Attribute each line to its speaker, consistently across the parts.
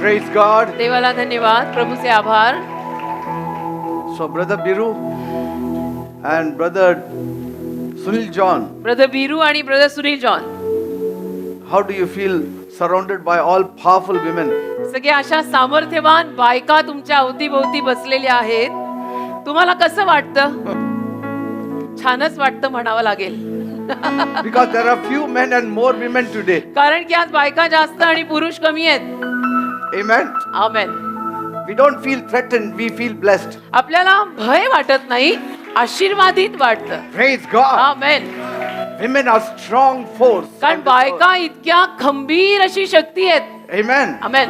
Speaker 1: Praise God.
Speaker 2: देवाला धन्यवाद, प्रभूचे आभार.
Speaker 1: So Brother Biru and Brother Sunil John,
Speaker 2: brother Biru आणि brother Sunil John,
Speaker 1: how do you feel surrounded by all powerful women?
Speaker 2: सगळे अशा सामर्थ्यवान बायका तुमच्या अवतीभोवती बसलेल्या आहेत. तुम्हाला कसं वाटतं? छानच वाटतं म्हणावं लागेल.
Speaker 1: Because there are few men and more women today.
Speaker 2: कारण की आज बायका जास्त आणि पुरुष कमी आहेत.
Speaker 1: Amen.
Speaker 2: Amen.
Speaker 1: We don't feel threatened, we feel blessed.
Speaker 2: आपल्याला भय वाटत नाही, आशीर्वादित वाटतं.
Speaker 1: Praise God.
Speaker 2: Amen.
Speaker 1: Women are strong force.
Speaker 2: कारण बायका इतक्या खंबीर अशी शक्ती आहेत.
Speaker 1: Amen.
Speaker 2: Amen.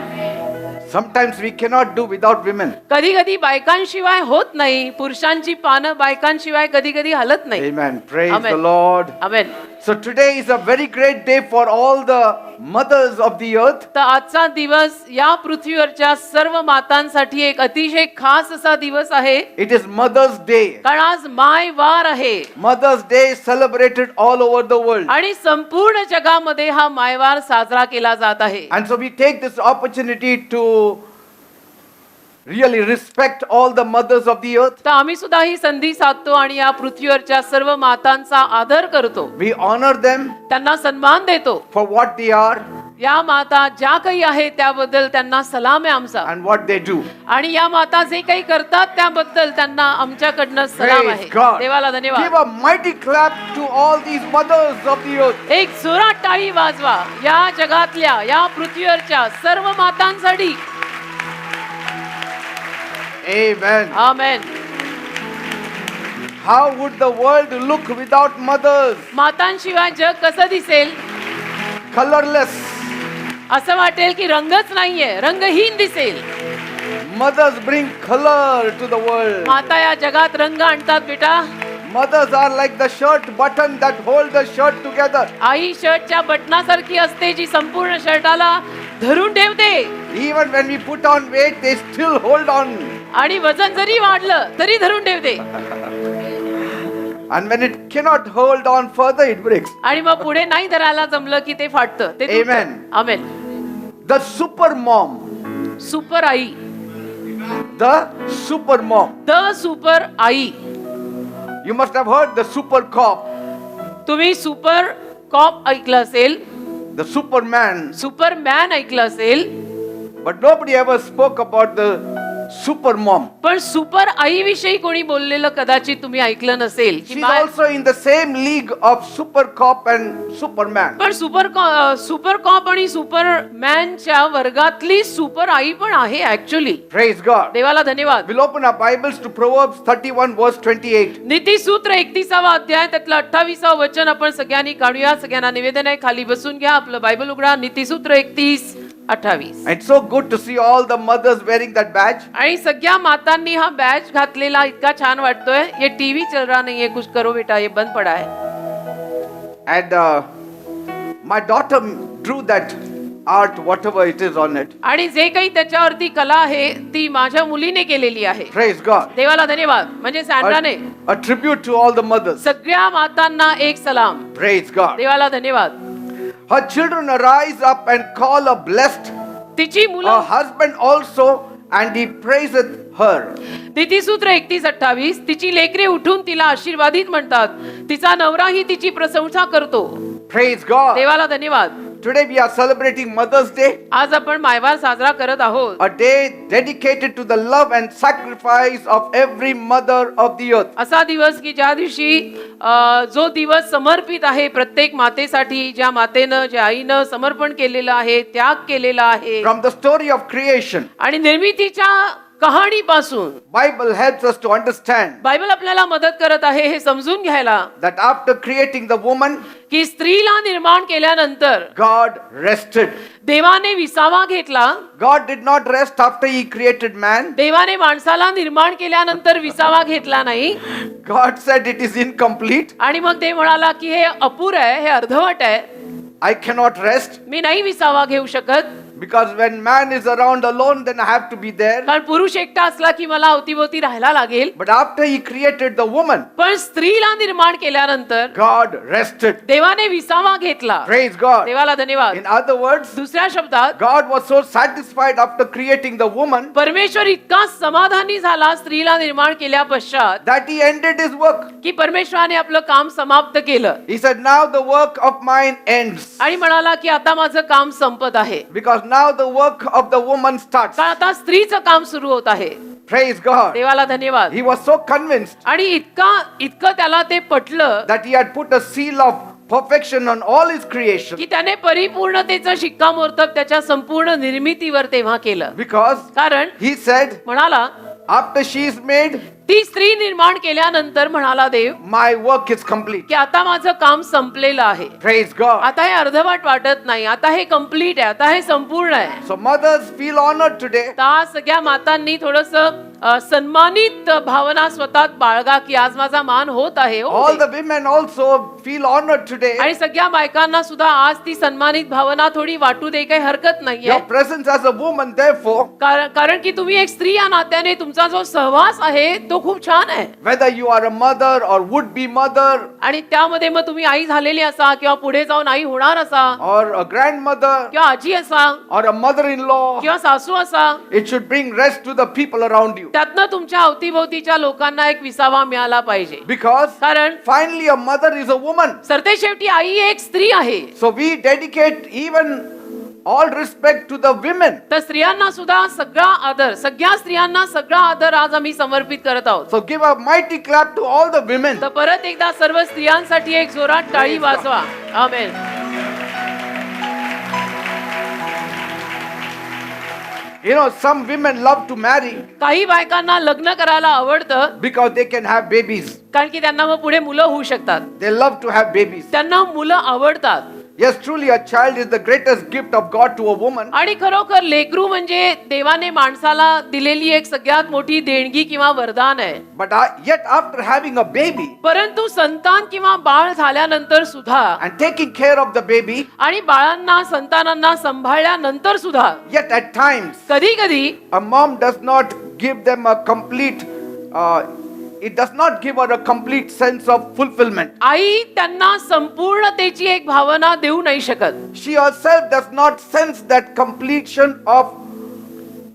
Speaker 1: Sometimes we cannot do without women.
Speaker 2: कधी कधी बायकांशिवाय होत नाही. पुरुषांची पानं बायकांशिवाय कधी कधी हलत नाही.
Speaker 1: Amen. Praise
Speaker 2: Amen.
Speaker 1: the Lord.
Speaker 2: Amen.
Speaker 1: So today is a very great day for all the mothers of the earth.
Speaker 2: तर आजचा दिवस या पृथ्वीवरच्या सर्व मातांसाठी एक अतिशय खास असा दिवस आहे.
Speaker 1: It is Mother's Day.
Speaker 2: कारण आज माय वार आहे
Speaker 1: Mother's Day celebrated all over the world.
Speaker 2: आणि संपूर्ण जगामध्ये हा मायवार साजरा केला जात आहे.
Speaker 1: And so we take this opportunity to really respect all the mothers of the earth.
Speaker 2: तर आम्ही सुद्धा ही संधी साधतो आणि या पृथ्वीवरच्या सर्व मातांचा आदर करतो.
Speaker 1: We honor them
Speaker 2: त्यांना सन्मान देतो.
Speaker 1: for what they are
Speaker 2: या माता ज्या काही आहेत त्याबद्दल त्यांना सलाम आहे आमचा.
Speaker 1: and what they do.
Speaker 2: आणि या माता जे काही करतात त्याबद्दल त्यांना आमच्याकडनं सलाम आहे.
Speaker 1: Praise God.
Speaker 2: देवाला
Speaker 1: Give
Speaker 2: धन्यवाद.
Speaker 1: a mighty clap to all these mothers of the earth.
Speaker 2: एक जोरात टाळी वाजवा या जगातल्या या पृथ्वीवरच्या सर्व मातांसाठी.
Speaker 1: Amen.
Speaker 2: Amen.
Speaker 1: How would the world look without mothers?
Speaker 2: मातांशिवाय जग कसं दिसेल?
Speaker 1: Colorless.
Speaker 2: असं वाटेल की रंगच नाहीये, रंगहीन दिसेल.
Speaker 1: Mothers bring color to the world.
Speaker 2: माता या जगात रंग आणतात बेटा.
Speaker 1: Mothers are like the shirt button that hold the shirt together.
Speaker 2: आई शर्टच्या बटनासारखी असते जी संपूर्ण शर्टाला धरून ठेवते.
Speaker 1: Even when we put on weight, they still hold on.
Speaker 2: आणि वजन जरी वाढलं तरी धरून ठेवते.
Speaker 1: And when it cannot hold on further, it breaks.
Speaker 2: आणि मग पुढे नाही धरायला जमलं की ते फाटतं. ते तुटतं.
Speaker 1: Amen.
Speaker 2: Amen.
Speaker 1: The super mom.
Speaker 2: Super I.
Speaker 1: The super mom.
Speaker 2: The super I.
Speaker 1: You must have heard the super cop.
Speaker 2: तुम्ही सुपर कॉप ऐकलं असेल,
Speaker 1: The superman.
Speaker 2: सुपरमॅन ऐकलं असेल,
Speaker 1: But nobody ever spoke about the super mom.
Speaker 2: पण super आई विषयी कोणी बोललेलं कदाचित तुम्ही ऐकलं नसेल. की
Speaker 1: She's also in the same league of super cop and superman.
Speaker 2: पण सुपर कॉप आणि सुपरमॅनच्या वर्गातली सुपर आई पण आहे ऍक्च्युली.
Speaker 1: Praise God.
Speaker 2: देवाला धन्यवाद.
Speaker 1: We'll open our Bibles to Proverbs 31 verse 28.
Speaker 2: नीतिसूत्र 31वा अध्याय त्यातलं 28वा वचन आपण सगळ्यांनी काढूया. सगळ्यांना निवेदन आहे, खाली बसून घ्या, आपलं बायबल उघडा. नीतिसूत्र 31:28.
Speaker 1: It's so good to see all the mothers wearing that badge.
Speaker 2: आणि सगळ्या मातांनी हा बॅच घातलेला इतका छान वाटतोय. ये टीव्ही चल रहा नहीं है, कुछ करो बेटा, ये बंद पड़ा है.
Speaker 1: And my daughter drew that art, whatever it is on it.
Speaker 2: आणि जे काही त्याच्यावरती कला आहे ती माझ्या मुलीने केलेली आहे.
Speaker 1: Praise God.
Speaker 2: देवाला धन्यवाद. म्हणजे सॅन्ड्राने
Speaker 1: A tribute to all the mothers.
Speaker 2: सगळ्या मातांना एक सलाम.
Speaker 1: Praise God.
Speaker 2: देवाला धन्यवाद.
Speaker 1: Her children arise up and call her blessed.
Speaker 2: तिची
Speaker 1: Her
Speaker 2: मुलं
Speaker 1: husband also, and he praiseth her.
Speaker 2: नीतिसूत्र 31:28. तिची लेकरे उठून तिला आशीर्वादित म्हणतात, तिचा नवराही तिची प्रशंसा करतो.
Speaker 1: Praise God.
Speaker 2: देवाला धन्यवाद.
Speaker 1: Today we are celebrating Mother's Day,
Speaker 2: आज आपण मायवार साजरा करत आहोत.
Speaker 1: a day dedicated to the love and sacrifice of every mother of the earth.
Speaker 2: असा दिवस की ज्या दिवशी जो दिवस समर्पित आहे प्रत्येक मातेसाठी, ज्या मातेनं ज्या आईनं समर्पण केलेलं आहे, त्याग केलेला आहे.
Speaker 1: From the story of creation,
Speaker 2: आणि निर्मितीच्या कहाणीपासून
Speaker 1: Bible helps us to understand
Speaker 2: Bible आपल्याला मदत करत आहे हे समजून घ्यायला
Speaker 1: that after creating the woman,
Speaker 2: की स्त्रीला निर्माण केल्यानंतर
Speaker 1: God rested.
Speaker 2: देवाने विसावा घेतला.
Speaker 1: God did not rest after he created man.
Speaker 2: देवाने माणसाला निर्माण केल्यानंतर विसावा घेतला नाही.
Speaker 1: God said it is incomplete.
Speaker 2: आणि मग ते म्हणाला की हे अपुर आहे, हे अर्धवट आहे,
Speaker 1: I cannot rest
Speaker 2: मी नाही विसावा घेऊ शकत.
Speaker 1: Because when man is around alone, then I have to be there.
Speaker 2: कारण पुरुष एकटा असला की मला अवतीभोवती राहायला लागेल.
Speaker 1: But after he created the woman,
Speaker 2: पण स्त्रीला निर्माण केल्यानंतर
Speaker 1: God rested.
Speaker 2: देवाने विसावा घेतला.
Speaker 1: Praise God.
Speaker 2: देवाला धन्यवाद.
Speaker 1: In other words,
Speaker 2: दुसऱ्या शब्दात
Speaker 1: God was so satisfied after creating the woman
Speaker 2: परमेश्वर इतका समाधानी झाला स्त्रीला निर्माण केल्या पश्चात
Speaker 1: that he ended his work.
Speaker 2: की परमेश्वराने आपलं काम समाप्त केलं
Speaker 1: He said, now the work of mine ends.
Speaker 2: आणि म्हणाला की आता माझं काम संपत आहे.
Speaker 1: Because now the work of the woman starts.
Speaker 2: कारण आता स्त्रीचं काम सुरू होत आहे.
Speaker 1: Praise God.
Speaker 2: देवाला धन्यवाद.
Speaker 1: He was so convinced
Speaker 2: आणि इतकं त्याला ते पटलं
Speaker 1: that he had put a seal of perfection on all his creation.
Speaker 2: की त्याने परिपूर्णतेचं शिक्कामोर्तब त्याच्या संपूर्ण निर्मितीवर तेव्हा केलं.
Speaker 1: Because
Speaker 2: कारण
Speaker 1: he said,
Speaker 2: म्हणाला
Speaker 1: after she is made,
Speaker 2: ती स्त्री निर्माण केल्यानंतर म्हणाला देव
Speaker 1: my work is complete.
Speaker 2: की आता माझं काम संपलेलं आहे.
Speaker 1: Praise God.
Speaker 2: आता हे अर्धवट वाटत नाही. आता हे कम्प्लीट आहे. आता हे संपूर्ण आहे.
Speaker 1: So mothers feel honored today.
Speaker 2: त्या सगळ्या मातांनी थोडस सन्मानित भावना स्वतःत बाळगा की आज माझा मान होत आहे.
Speaker 1: All the women also feel honored today.
Speaker 2: आणि सगळ्या बायकांना सुद्धा आज ती सन्मानित भावना थोडी वाटू दे, काही हरकत नाहीये.
Speaker 1: Your presence as a woman, therefore,
Speaker 2: कारण की तुम्ही एक स्त्री या नात्याने तुमचा जो सहवास आहे तो खूप छान आहे.
Speaker 1: whether you are a mother or would be mother
Speaker 2: आणि त्यामध्ये मग तुम्ही आई झालेली असा किंवा पुढे जाऊन आई होणार असा
Speaker 1: or a grandmother
Speaker 2: किंवा आजी असा
Speaker 1: or a mother-in-law,
Speaker 2: किंवा सासू असा,
Speaker 1: it should bring rest to the people around you.
Speaker 2: त्यातनं तुमच्या अवतीभोवतीच्या लोकांना एक विसावा मिळाला पाहिजे.
Speaker 1: Because
Speaker 2: कारण
Speaker 1: finally a mother is a woman.
Speaker 2: सरतेशेवटी आई एक स्त्री आहे.
Speaker 1: So we dedicate even all respect to the women.
Speaker 2: तर स्त्रियांना सुद्धा सगळा आदर, सगळ्या स्त्रियांना सगळा आदर आज आम्ही समर्पित करत आहोत.
Speaker 1: So give a mighty clap to all the women.
Speaker 2: तर परत एकदा सर्व स्त्रियांसाठी एक जोरात टाळी वाजवा. आमेन.
Speaker 1: You know, some women love to marry
Speaker 2: काही बायकांना लग्न करायला आवडतं
Speaker 1: because they can have babies.
Speaker 2: कारण की त्यांना मग पुढे मुलं होऊ शकतात.
Speaker 1: They love to have babies.
Speaker 2: त्यांना मुलं आवडतात.
Speaker 1: Yes, truly a child is the greatest gift of God to a woman.
Speaker 2: आणि खरोखर लेकरू म्हणजे देवाने माणसाला दिलेली एक सगळ्यात मोठी देणगी किंवा वरदान आहे.
Speaker 1: But yet after having a baby
Speaker 2: परंतु संतान किंवा बाळ झाल्यानंतर सुद्धा
Speaker 1: and taking care of the baby,
Speaker 2: आणि बाळांना संतानांना सांभाळल्यानंतर सुद्धा
Speaker 1: yet at times
Speaker 2: कधी कधी
Speaker 1: a mom does not give them a complete it does not give her a complete sense of fulfillment.
Speaker 2: आई त्यांना संपूर्णतेची एक भावना देऊ नाही शकत.
Speaker 1: She herself does not sense that completion of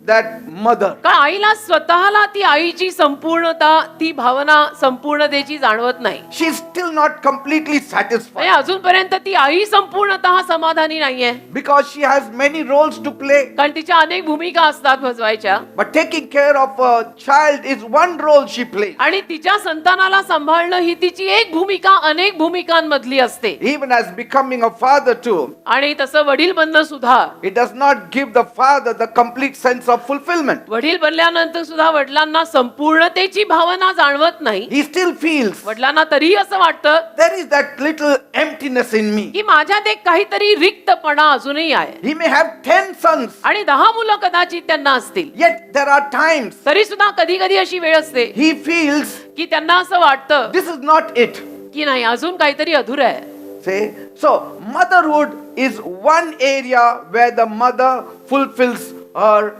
Speaker 1: that mother.
Speaker 2: कारण आईला स्वतःला ती आईची संपूर्णता, ती भावना संपूर्णतेची जाणवत नाही.
Speaker 1: She is still not completely satisfied.
Speaker 2: म्हणजे अजूनपर्यंत ती आई संपूर्णतः समाधानी नाहीये.
Speaker 1: Because she has many roles to play.
Speaker 2: कारण तिच्या अनेक भूमिका असतात भजवायच्या.
Speaker 1: But taking care of a child is one role she plays.
Speaker 2: आणि तिच्या संतानाला सांभाळणं ही तिची एक भूमिका अनेक भूमिकांमधली असते.
Speaker 1: Even as becoming a father too,
Speaker 2: आणि तसं वडील बनणं सुद्धा,
Speaker 1: it does not give the father the complete sense of fulfillment.
Speaker 2: वडील बनल्यानंतर सुद्धा वडिलांना संपूर्णतेची भावना जाणवत नाही.
Speaker 1: He still feels
Speaker 2: वडिलांना तरी असं वाटतं
Speaker 1: there is that little emptiness in me.
Speaker 2: की माझ्यात एक काहीतरी रिक्तपणा अजूनही आहे.
Speaker 1: He may have 10 sons,
Speaker 2: आणि 10 मुलं कदाचित त्यांना असतील.
Speaker 1: yet there are times
Speaker 2: तरी सुद्धा कधी कधी अशी वेळ असते
Speaker 1: he feels
Speaker 2: की त्यांना असं वाटतं
Speaker 1: this is not it.
Speaker 2: की नाही, अजून काहीतरी अधुरं आहे.
Speaker 1: See, so motherhood is one area where the mother fulfills her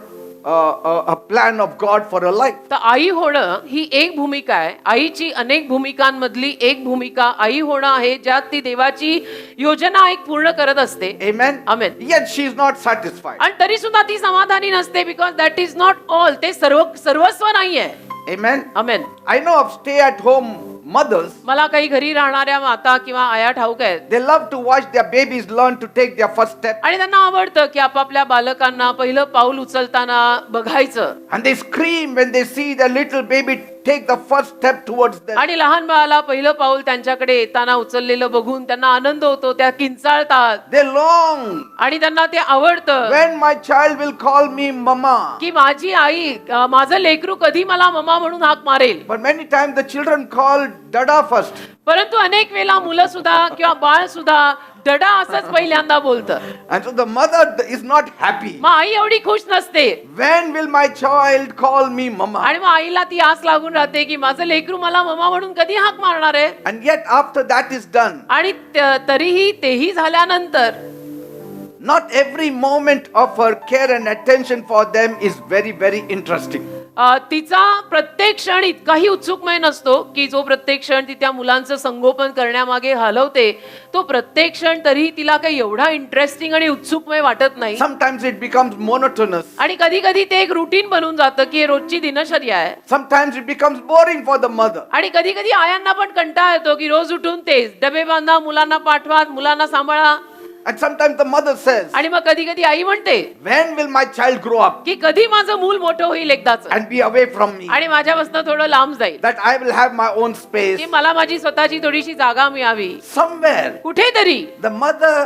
Speaker 1: a plan of God for her life.
Speaker 2: तर आई होणं ही एक भूमिका आहे. आईची अनेक भूमिकांमधली एक भूमिका आई होणं आहे, ज्यात ती देवाची योजना एक पूर्ण करत असते.
Speaker 1: Amen.
Speaker 2: Amen.
Speaker 1: Yet she is not satisfied.
Speaker 2: आणि तरी सुद्धा ती समाधानी नसते. Because that is not all. ते सर्वस्व नाहीये.
Speaker 1: Amen.
Speaker 2: Amen.
Speaker 1: I know of stay-at-home mothers.
Speaker 2: मला काही घरी राहणाऱ्या माता किंवा आया ठाऊक आहेत.
Speaker 1: They love to watch their babies learn to take their first step.
Speaker 2: आणि त्यांना आवडतं की आपापल्या बालकांना पहिलं पाऊल उचलताना बघायचं.
Speaker 1: And they scream when they see their little baby take the first step towards them.
Speaker 2: आणि लहान बाळाला पहिलं पाऊल त्यांच्याकडे येताना उचललेलं बघून त्यांना आनंद होतो. त्या किंचाळतात.
Speaker 1: They long
Speaker 2: आणि त्यांना ते आवडतं
Speaker 1: when my child will call me mama.
Speaker 2: की माझी आई, माझं लेकरू कधी मला ममा म्हणून हाक मारेल.
Speaker 1: But many times the children call dada first.
Speaker 2: परंतु अनेक वेळा मुलं सुद्धा किंवा बाळ सुद्धा डडा असंच पहिल्यांदा बोलतं.
Speaker 1: And so the mother is not happy.
Speaker 2: मग आई एवढी खुश नसते.
Speaker 1: When will my child call me mama?
Speaker 2: आणि मग आईला ती आस लागून राहते की माझं लेकरू मला ममा म्हणून कधी हाक मारणार आहे.
Speaker 1: And yet after that is done,
Speaker 2: आणि तरीही तेही झाल्यानंतर
Speaker 1: Not every moment of her care and attention for them is very, very interesting.
Speaker 2: तिचा प्रत्येक क्षण इतकाही उत्सुकमय नसतो की जो प्रत्येक क्षण ती त्या मुलांचं संगोपन करण्यामागे हलवते तो प्रत्येक क्षण तरी तिला काही एवढा इंटरेस्टिंग आणि उत्सुकमय वाटत नाही.
Speaker 1: Sometimes it becomes monotonous.
Speaker 2: आणि कधी कधी ते एक रुटीन बनून जातं की हे रोजची दिनचर्या आहे.
Speaker 1: Sometimes it becomes boring for the mother.
Speaker 2: आणि कधी कधी आयांना पण कंटाळा येतो की रोज उठून तेच डबे बांधा, मुलांना पाठवा, मुलांना सांभाळा.
Speaker 1: And sometimes the mother says,
Speaker 2: आणि मग कधी कधी आई म्हणते
Speaker 1: when will my child grow up
Speaker 2: की कधी माझं मूल मोठं होईल एकदाच
Speaker 1: and be away from me?
Speaker 2: आणि माझ्यापासून थोडं लांब जाईल,
Speaker 1: That I will have my own space.
Speaker 2: की मला माझी स्वतःची थोडीशी जागा मिळावी.
Speaker 1: Somewhere,
Speaker 2: कुठेतरी
Speaker 1: the mother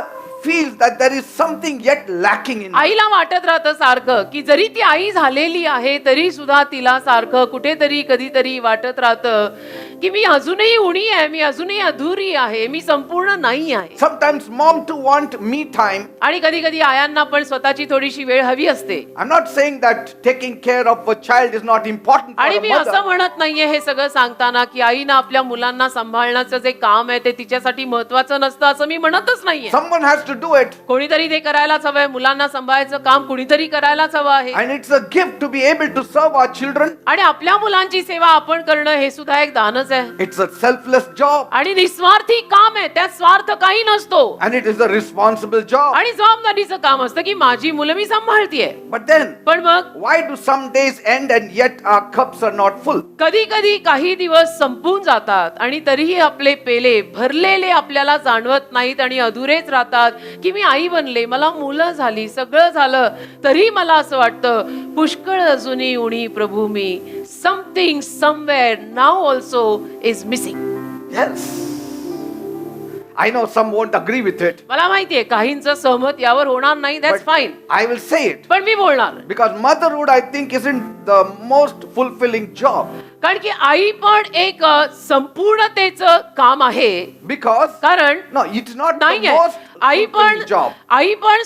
Speaker 1: feels that there is something yet lacking in her.
Speaker 2: आईला वाटत राहतं सारखं की जरी ती आई झालेली आहे तरी सुद्धा तिला सारखं कुठेतरी कधीतरी वाटत राहतं की मी अजूनही उणी आहे, मी अजूनही अधुरी आहे, मी संपूर्ण नाही आहे.
Speaker 1: Sometimes mom to want me time.
Speaker 2: आणि कधी कधी आयांना पण स्वतःची थोडीशी वेळ हवी असते.
Speaker 1: I'm not saying that taking care of a child is not important for
Speaker 2: आणि
Speaker 1: a
Speaker 2: मी असं
Speaker 1: mother.
Speaker 2: म्हणत नाहीये हे सगळं सांगताना की आईनं आपल्या मुलांना सांभाळण्याचं जे काम आहे ते तिच्यासाठी महत्वाचं नसतं असं मी म्हणतच नाहीये.
Speaker 1: Someone has to do it.
Speaker 2: कोणीतरी ते करायलाच हवंय. मुलांना सांभाळायचं काम कुणीतरी करायलाच हवं आहे.
Speaker 1: And it's a gift to be able to serve our children.
Speaker 2: आणि आपल्या मुलांची सेवा आपण करणं हे सुद्धा एक दानच आहे.
Speaker 1: It's a selfless job.
Speaker 2: आणि निस्वार्थी काम आहे, त्यात स्वार्थ काही नसतो.
Speaker 1: And it is a responsible job.
Speaker 2: आणि जबाबदारीचं काम असतं की माझी मुलं मी सांभाळतीये.
Speaker 1: But then,
Speaker 2: पण मग
Speaker 1: why do some days end and yet our cups are not full?
Speaker 2: कधी कधी काही दिवस संपून जातात आणि तरीही आपले पेले भरलेले आपल्याला जाणवत नाहीत आणि अधुरेच राहतात की मी आई बनले, मला मुलं झाली, सगळं झालं, तरी मला असं वाटतं पुष्कळ अजूनही उणी प्रभू मी. Something somewhere now also is missing.
Speaker 1: Yes. I know some won't agree with it.
Speaker 2: मला माहितीये काहींचं सहमत यावर होणार नाही, that's
Speaker 1: But
Speaker 2: fine.
Speaker 1: I will say it.
Speaker 2: पण मी बोलणार
Speaker 1: Because motherhood, I think, isn't the most fulfilling job.
Speaker 2: कारण की आई पण एक संपूर्णतेचं काम आहे.
Speaker 1: Because,
Speaker 2: कारण
Speaker 1: no, it's not the
Speaker 2: नाहीये
Speaker 1: most
Speaker 2: आई पण
Speaker 1: fulfilling job.
Speaker 2: आई पण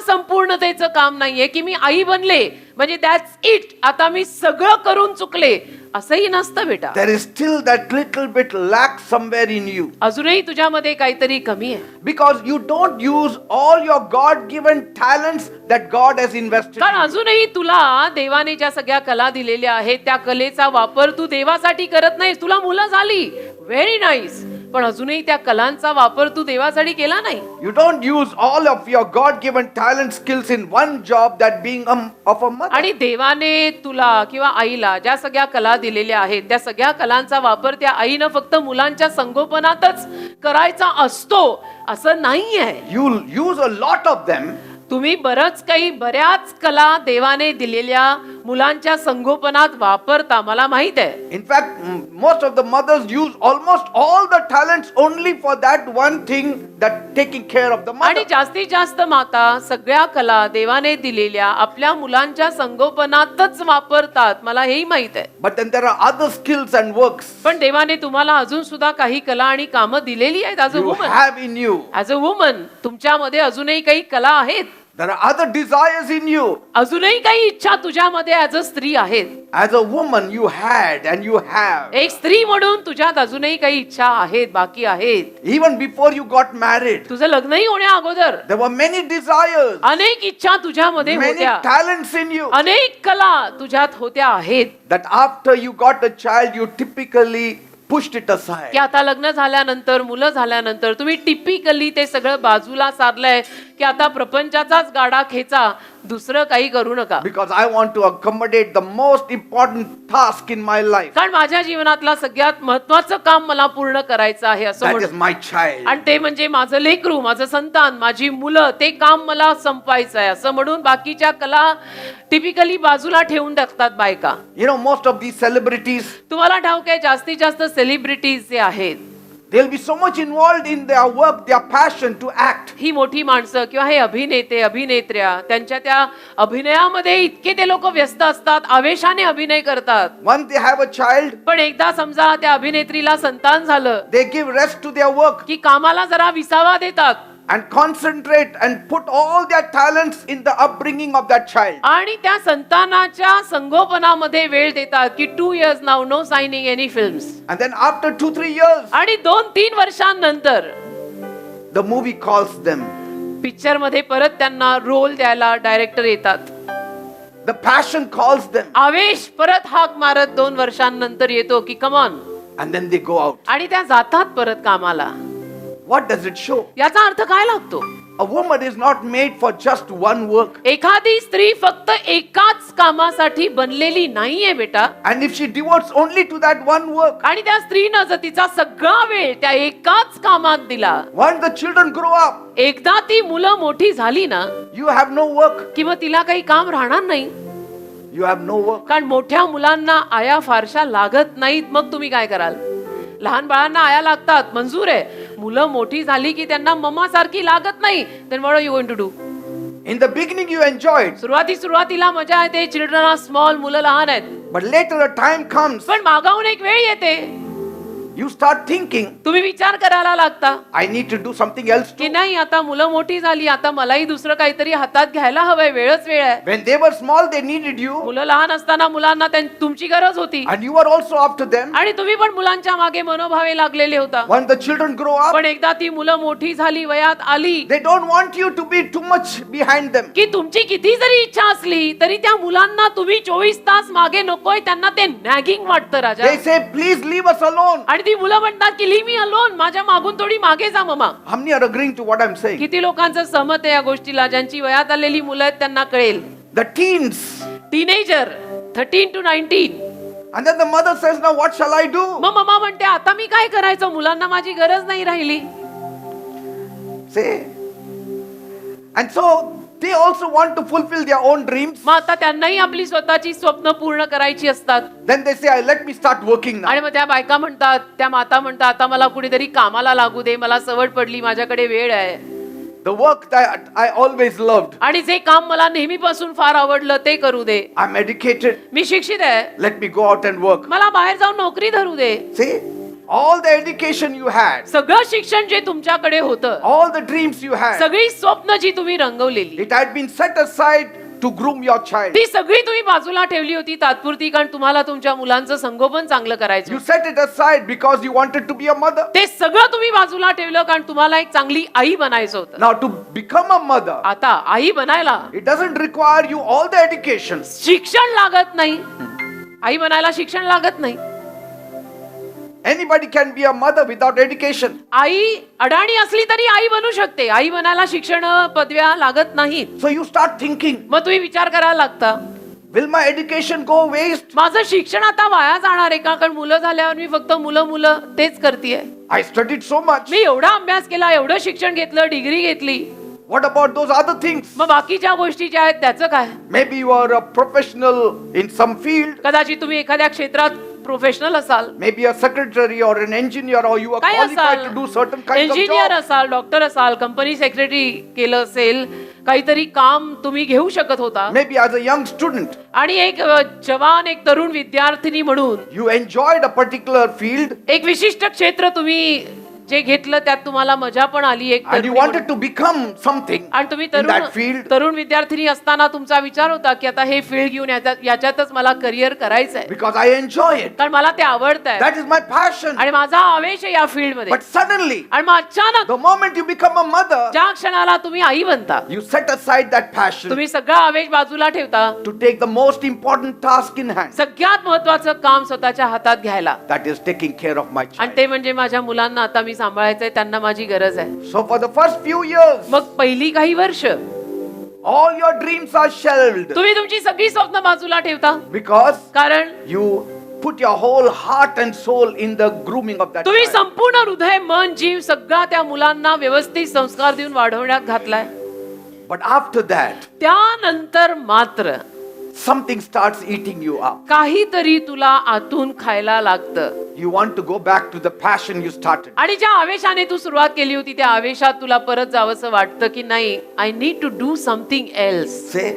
Speaker 2: संपूर्णतेचं काम नाहीये की मी आई बनले म्हणजे दॅट्स इट, आता मी सगळं करून चुकले, असंही नसतं बेटा.
Speaker 1: There is still that little bit lack somewhere in you.
Speaker 2: अजूनही तुझ्यामध्ये काहीतरी कमी आहे.
Speaker 1: Because you don't use all your God-given talents that God has invested
Speaker 2: कारण
Speaker 1: in you.
Speaker 2: अजूनही तुला देवाने ज्या सगळ्या कला दिलेल्या आहेत त्या कलेचा वापर तू देवासाठी करत नाहीस. तुला मुलं झाली, व्हेरी नाईस, पण अजूनही त्या कलांचा वापर तू देवासाठी केला नाही.
Speaker 1: You don't use all of your God-given talent skills in one job, that being of a mother.
Speaker 2: आणि देवाने तुला किंवा आईला ज्या सगळ्या कला दिलेल्या आहेत त्या सगळ्या कलांचा वापर त्या आईनं फक्त मुलांच्या संगोपनातच करायचा असतो असं नाहीये.
Speaker 1: You'll use a lot of them.
Speaker 2: तुम्ही बऱ्याच कला देवाने दिलेल्या मुलांच्या संगोपनात वापरता, मला माहित आहे.
Speaker 1: In fact, most of the mothers use almost all the talents only for that one thing, that taking care of the
Speaker 2: आणि
Speaker 1: mother.
Speaker 2: जास्तीत जास्त माता सगळ्या कला देवाने दिलेल्या आपल्या मुलांच्या संगोपनातच वापरतात, मला हेही माहित आहे.
Speaker 1: But then there are other skills and works
Speaker 2: पण देवाने तुम्हाला अजून सुद्धा काही कला आणि कामं दिलेली आहेत. As a
Speaker 1: you
Speaker 2: woman,
Speaker 1: have in you.
Speaker 2: As a woman तुमच्यामध्ये अजूनही काही कला आहेत.
Speaker 1: There are other desires in you.
Speaker 2: अजूनही काही इच्छा तुझ्यामध्ये ॲज अ स्त्री आहेत.
Speaker 1: As a woman, you had and you have.
Speaker 2: एक स्त्री म्हणून तुझ्यात अजूनही काही इच्छा आहेत, बाकी आहेत.
Speaker 1: Even before you got married,
Speaker 2: तुझं लग्नही होण्या अगोदर
Speaker 1: there were many desires,
Speaker 2: अनेक इच्छा तुझ्यामध्ये
Speaker 1: many
Speaker 2: होत्या,
Speaker 1: talents in you.
Speaker 2: अनेक कला तुझ्यात होत्या आहेत.
Speaker 1: That after you got a child, you typically pushed it aside.
Speaker 2: की आता लग्न झाल्यानंतर, मुलं झाल्यानंतर तुम्ही टिपिकली ते सगळं बाजूला सारलंय की आता प्रपंचाचाच गाडा खेचा, दुसरं काही करू नका.
Speaker 1: Because I want to accommodate the most important task in my life.
Speaker 2: कारण माझ्या जीवनातला सगळ्यात महत्वाचं काम मला पूर्ण करायचं आहे असं
Speaker 1: That is
Speaker 2: म्हणून.
Speaker 1: my child.
Speaker 2: आणि ते म्हणजे माझं लेकरू, माझं संतान, माझी मुलं, ते काम मला संपवायचं आहे असं म्हणून बाकीच्या कला टिपिकली बाजूला ठेवून टाकतात बायका.
Speaker 1: You know, most of these celebrities,
Speaker 2: तुम्हाला ठाऊक आहे जास्तीत जास्त सेलिब्रिटीज जे आहेत
Speaker 1: they'll be so much involved in their work, their passion to act.
Speaker 2: ही मोठी माणसं किंवा हे अभिनेते अभिनेत्र्या त्यांच्या त्या अभिनयामध्ये इतके ते लोक व्यस्त असतात, आवेशाने अभिनय करतात.
Speaker 1: Once they have a child,
Speaker 2: पण एकदा समजा त्या अभिनेत्रीला संतान झालं
Speaker 1: they give rest to their work
Speaker 2: की कामाला जरा विसावा देतात
Speaker 1: and concentrate and put all their talents in the upbringing of that child.
Speaker 2: आणि त्या संतानाच्या संगोपनामध्ये वेळ देतात की 2 years now no signing any films.
Speaker 1: And then after 2-3 years,
Speaker 2: आणि 2-3 वर्षांनंतर
Speaker 1: the movie calls them.
Speaker 2: Picture मध्ये परत त्यांना रोल द्यायला डायरेक्टर येतात.
Speaker 1: The passion calls them,
Speaker 2: आवेश परत हाक मारत 2 वर्षांनंतर येतो की come on,
Speaker 1: and then they go out.
Speaker 2: आणि त्या जातात परत कामाला.
Speaker 1: What does it show?
Speaker 2: याचा अर्थ काय लागतो?
Speaker 1: A woman is not made for just one work.
Speaker 2: एखादी स्त्री फक्त एकाच कामासाठी बनलेली नाहीये बेटा.
Speaker 1: And if she devotes only to that one work,
Speaker 2: आणि त्या स्त्रीनं जर तिचा सगळा वेळ त्या एकाच कामात दिला,
Speaker 1: once the children grow up,
Speaker 2: एकदा ती मुलं मोठी झाली ना
Speaker 1: you have no work.
Speaker 2: की मग तिला काही काम राहणार नाही.
Speaker 1: You have no work.
Speaker 2: कारण मोठ्या मुलांना आया फारशा लागत नाहीत. मग तुम्ही काय कराल? लहान बाळांना आया लागतात, मंजूर आहे. मुलं मोठी झाली की त्यांना मम्मा सारखी लागत नाही. then what are you going to do?
Speaker 1: In the beginning you enjoyed,
Speaker 2: सुरुवातीला मजा येते, चिल्ड्रन आर स्मॉल, मुलं लहान आहेत.
Speaker 1: but later a time comes,
Speaker 2: पण मागाहून एक वेळ येते,
Speaker 1: you start thinking,
Speaker 2: तुम्ही विचार करायला लागता
Speaker 1: I need to do something else
Speaker 2: की
Speaker 1: too.
Speaker 2: नाही, आता मुलं मोठी झाली, आता मलाही दुसरं काहीतरी हातात घ्यायला हवंय, वेळच वेळ आहे.
Speaker 1: When they were small, they needed you,
Speaker 2: मुलं लहान असताना मुलांना तुमची गरज होती,
Speaker 1: and you were also after them.
Speaker 2: आणि तुम्ही पण मुलांच्या मागे मनोभावे लागलेले होता.
Speaker 1: When the children grow up,
Speaker 2: पण एकदा ती मुलं मोठी झाली, वयात आली,
Speaker 1: they don't want you to be too much behind them.
Speaker 2: की तुमची किती जरी इच्छा असली तरी त्या मुलांना तुम्ही 24 तास मागे नकोय. त्यांना ते नॅगिंग वाटतं राजा.
Speaker 1: They say, please leave us alone.
Speaker 2: आणि ती मुलं म्हणतात की लीव मी अलोन, माझ्या मागून थोडी मागे जा mamma.
Speaker 1: How many are agreeing to what I'm saying?
Speaker 2: किती लोकांचं सहमत आहे या गोष्टीला? ज्यांची वयात आलेली मुलं आहेत त्यांना कळेल.
Speaker 1: The teens.
Speaker 2: Teenager 13 to 19.
Speaker 1: And then the mother says, now what shall I do?
Speaker 2: मग मम्मा म्हणते आता मी काय करायचं, मुलांना माझी गरज नाही राहिली.
Speaker 1: Say. And so they also want to fulfill their own dreams.
Speaker 2: मग आता त्यांनाही आपली स्वतःची स्वप्न पूर्ण करायची असतात.
Speaker 1: Then they say, let me start working now.
Speaker 2: आणि मग त्या बायका म्हणतात, त्या माता म्हणतात, आता मला कुठेतरी कामाला लागू दे, मला सवड पडली, माझ्याकडे वेळ आहे.
Speaker 1: The work that I always loved.
Speaker 2: आणि जे काम मला नेहमीपासून फार आवडलं ते करू दे.
Speaker 1: I'm educated.
Speaker 2: मी शिक्षित आहे,
Speaker 1: Let me go out and work.
Speaker 2: मला बाहेर जाऊन नोकरी धरू दे.
Speaker 1: See, all the education you had,
Speaker 2: सगळं शिक्षण जे तुमच्याकडे होतं,
Speaker 1: all the dreams you had,
Speaker 2: सगळी स्वप्न जी तुम्ही रंगवलेली,
Speaker 1: it had been set aside to groom your child.
Speaker 2: ती सगळी तुम्ही बाजूला ठेवली होती तात्पुरती, कारण तुम्हाला तुमच्या मुलांचं संगोपन चांगलं करायचं.
Speaker 1: You set it aside because you wanted to be a mother.
Speaker 2: ते सगळं तुम्ही बाजूला ठेवलं कारण तुम्हाला एक चांगली आई बनायचं होतं.
Speaker 1: Now to become a mother,
Speaker 2: आता आई बनायला
Speaker 1: it doesn't require you all the education.
Speaker 2: शिक्षण लागत नाही. आई बनायला शिक्षण लागत नाही.
Speaker 1: Anybody can be a mother without education.
Speaker 2: आई अडाणी असली तरी आई बनू शकते. आई बनायला शिक्षण पदव्या लागत नाहीत.
Speaker 1: So you start thinking,
Speaker 2: मग तुम्ही विचार करायला लागता,
Speaker 1: will my education go waste?
Speaker 2: माझं शिक्षण आता वाया जाणार आहे का? कारण मुलं झाल्यावर मी फक्त मुलं तेच करतेय.
Speaker 1: I studied so much.
Speaker 2: मी एवढा अभ्यास केला, एवढं शिक्षण घेतलं, डिग्री घेतली,
Speaker 1: What about those other things?
Speaker 2: मग बाकीच्या गोष्टी ज्या आहेत त्याचं काय?
Speaker 1: Maybe you are a professional in some field.
Speaker 2: कदाचित तुम्ही एखाद्या क्षेत्रात प्रोफेशनल असाल,
Speaker 1: Maybe a secretary or an engineer, or you are
Speaker 2: काय
Speaker 1: qualified
Speaker 2: असाल,
Speaker 1: to do certain kinds of
Speaker 2: engineer
Speaker 1: jobs.
Speaker 2: असाल, डॉक्टर असाल, कंपनी सेक्रेटरी केलं असेल, काहीतरी काम तुम्ही घेऊ शकत होता.
Speaker 1: Maybe as a young student,
Speaker 2: आणि एक जवान, एक तरुण विद्यार्थिनी म्हणून
Speaker 1: you enjoyed a particular field
Speaker 2: एक विशिष्ट क्षेत्र तुम्ही जे घेतलं त्यात तुम्हाला मजा पण आली. एक
Speaker 1: and you
Speaker 2: तरुणी
Speaker 1: wanted
Speaker 2: म्हणून.
Speaker 1: to become something
Speaker 2: आणि तुम्ही
Speaker 1: in that field
Speaker 2: तरुण विद्यार्थिनी असताना तुमचा विचार होता की आता हे फील्ड घेऊन याच्यातच मला करिअर करायचंय,
Speaker 1: because I enjoy it.
Speaker 2: कारण मला ते आवडत आहे
Speaker 1: That is my passion.
Speaker 2: आणि माझा आवेश आहे या फील्ड मध्ये.
Speaker 1: But suddenly,
Speaker 2: आणि मग अचानक
Speaker 1: the moment you become a mother,
Speaker 2: ज्या क्षणाला तुम्ही आई बनता,
Speaker 1: you set aside that passion
Speaker 2: तुम्ही सगळा आवेश बाजूला ठेवता,
Speaker 1: to take the most important task in hand.
Speaker 2: सगळ्यात महत्वाचं काम स्वतःच्या हातात घ्यायला,
Speaker 1: That is taking care of my
Speaker 2: आणि
Speaker 1: child.
Speaker 2: ते म्हणजे माझ्या मुलांना आता मी सांभाळायचंय, त्यांना माझी गरज आहे.
Speaker 1: So for the first few years,
Speaker 2: मग पहिली काही वर्ष
Speaker 1: all your dreams are shelved
Speaker 2: तुम्ही तुमची सगळी स्वप्न बाजूला ठेवता,
Speaker 1: because
Speaker 2: कारण
Speaker 1: you put your whole heart and soul in the grooming of that
Speaker 2: तुम्ही
Speaker 1: child.
Speaker 2: संपूर्ण हृदय, मन, जीव सगळा त्या मुलांना व्यवस्थित संस्कार देऊन वाढवण्यात घातलाय.
Speaker 1: But after that,
Speaker 2: त्यानंतर मात्र
Speaker 1: something starts eating you up.
Speaker 2: काहीतरी तुला आतून खायला लागतं.
Speaker 1: You want to go back to the passion you started.
Speaker 2: आणि ज्या आवेशाने तू सुरुवात केली होती त्या आवेशात तुला परत जावंसं वाटतं की नाही, I need to do something else.
Speaker 1: Say,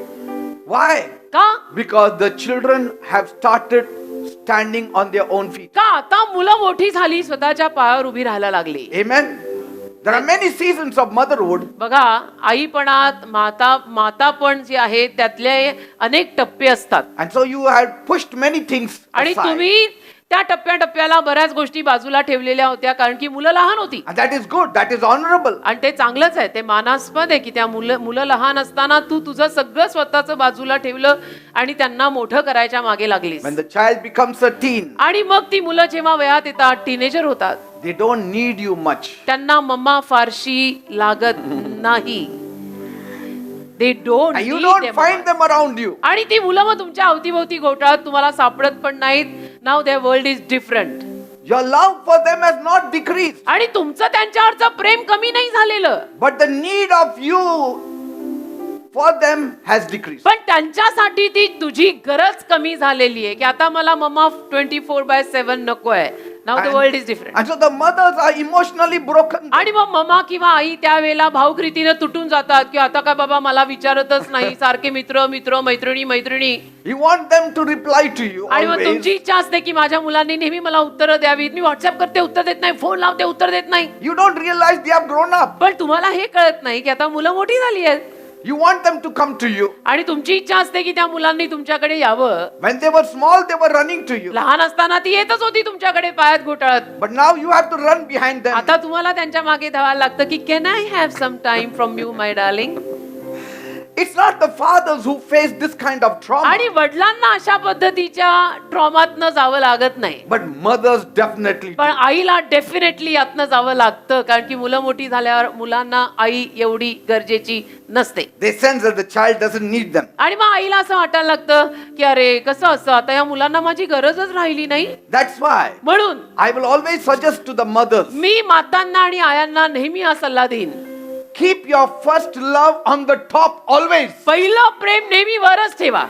Speaker 1: why?
Speaker 2: का?
Speaker 1: Because the children have started standing on their own feet.
Speaker 2: का आता मुलं मोठी झाली, स्वतःच्या पायावर उभी राहायला लागली.
Speaker 1: Amen. There are many seasons of motherhood.
Speaker 2: बघा, आईपणात मातापण जे आहे त्यातले अनेक टप्पे असतात,
Speaker 1: And so you had pushed many things
Speaker 2: आणि
Speaker 1: aside.
Speaker 2: तुम्ही त्या टप्प्याला बऱ्याच गोष्टी बाजूला ठेवलेल्या होत्या कारण की मुलं लहान होती.
Speaker 1: And that is good, that is honorable.
Speaker 2: आणि ते चांगलंच आहे, ते मानास्पद आहे की त्या मुलं लहान असताना तू तुझं सगळं स्वतःचं बाजूला ठेवलं आणि त्यांना मोठं करायच्या मागे लागलीस.
Speaker 1: When the child becomes a teen,
Speaker 2: आणि मग ती मुलं जेव्हा वयात येतात, टीनेजर होतात,
Speaker 1: they don't need you much.
Speaker 2: त्यांना मम्मा फारशी लागत नाही. They don't
Speaker 1: And you
Speaker 2: need
Speaker 1: don't
Speaker 2: them
Speaker 1: find
Speaker 2: much.
Speaker 1: them around you.
Speaker 2: आणि ती मुलं मग तुमच्या अवतीभोवती घोटाळत तुम्हाला सापडत पण नाहीत. Now their world is different.
Speaker 1: Your love for them has not decreased.
Speaker 2: आणि तुमचं त्यांच्यावरचं प्रेम कमी नाही झालेलं,
Speaker 1: But the need of you for them has decreased.
Speaker 2: पण त्यांच्यासाठी ती तुझी गरज कमी झालेली आहे की आता मला मम्मा 24/7 नको आहे. नाव the world is different.
Speaker 1: And so the mothers are emotionally broken.
Speaker 2: आणि मग मम्मा किंवा आई त्यावेळेला भावकृतीने तुटून जातात की आता काय बाबा मला विचारतच नाही, सारखे मित्र मैत्रिणी.
Speaker 1: You want them to reply to you
Speaker 2: आणि मग
Speaker 1: always.
Speaker 2: तुमची इच्छा असते की माझ्या मुलांनी नेहमी मला उत्तरं द्यावीत. मी व्हॉट्सअप करते उत्तर देत नाही, फोन लावते उत्तर देत नाही.
Speaker 1: You don't realize they have grown up.
Speaker 2: पण तुम्हाला हे कळत नाही की आता मुलं मोठी झाली आहेत.
Speaker 1: You want them to come to you.
Speaker 2: आणि तुमची इच्छा असते की त्या मुलांनी तुमच्याकडे यावं.
Speaker 1: When they were small, they were running to you.
Speaker 2: लहान असताना ती येतच होती तुमच्याकडे पायात घोटाळत.
Speaker 1: But now you have to run behind them.
Speaker 2: आता तुम्हाला त्यांच्या मागे धावायला लागतं की can I have some time from you my darling.
Speaker 1: It's not the fathers who face this kind of trauma.
Speaker 2: आणि वडिलांना अशा पद्धतीच्या ट्रॉमातनं जावं लागत नाही,
Speaker 1: But mothers definitely
Speaker 2: पण
Speaker 1: do.
Speaker 2: आईला डेफिनेटली यातनं जावं लागतं कारण की मुलं मोठी झाल्यावर मुलांना आई एवढी गरजेची नसते.
Speaker 1: They sense that the child doesn't need them.
Speaker 2: आणि मग आईला असं वाटायला लागतं की अरे कसं असं आता या मुलांना माझी गरजच राहिली नाही.
Speaker 1: That's why
Speaker 2: म्हणून
Speaker 1: I will always suggest to the mothers,
Speaker 2: मी मातांना आणि आयांना नेहमी हा सल्ला देईन,
Speaker 1: keep your first love on the top always.
Speaker 2: पहिलं प्रेम नेहमी वरच ठेवा.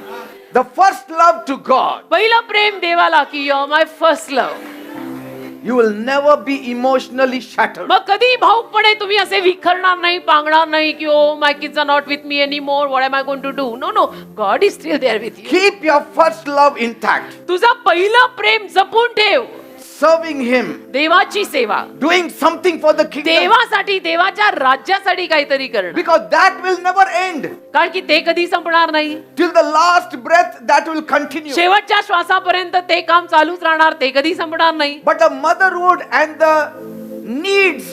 Speaker 1: The first love to God.
Speaker 2: पहिलं प्रेम देवाला की you are my first love.
Speaker 1: You will never be emotionally shattered.
Speaker 2: मग कधी भाऊकपणे तुम्ही असे विखरणार नाही, पांगणार नाही की oh my kids are not with me anymore, what am I going to do. No God is still there with you.
Speaker 1: Keep your first love intact.
Speaker 2: तुझं पहिलं प्रेम जपून ठेव.
Speaker 1: Serving Him.
Speaker 2: देवाची सेवा,
Speaker 1: Doing something for the kingdom.
Speaker 2: देवासाठी, देवाच्या राज्यासाठी काहीतरी करणं,
Speaker 1: Because that will never end.
Speaker 2: कारण की ते कधी संपणार नाही.
Speaker 1: Till the last breath, that will continue.
Speaker 2: शेवटच्या श्वासापर्यंत ते काम चालूच राहणार, ते कधी संपणार नाही.
Speaker 1: But the motherhood and the needs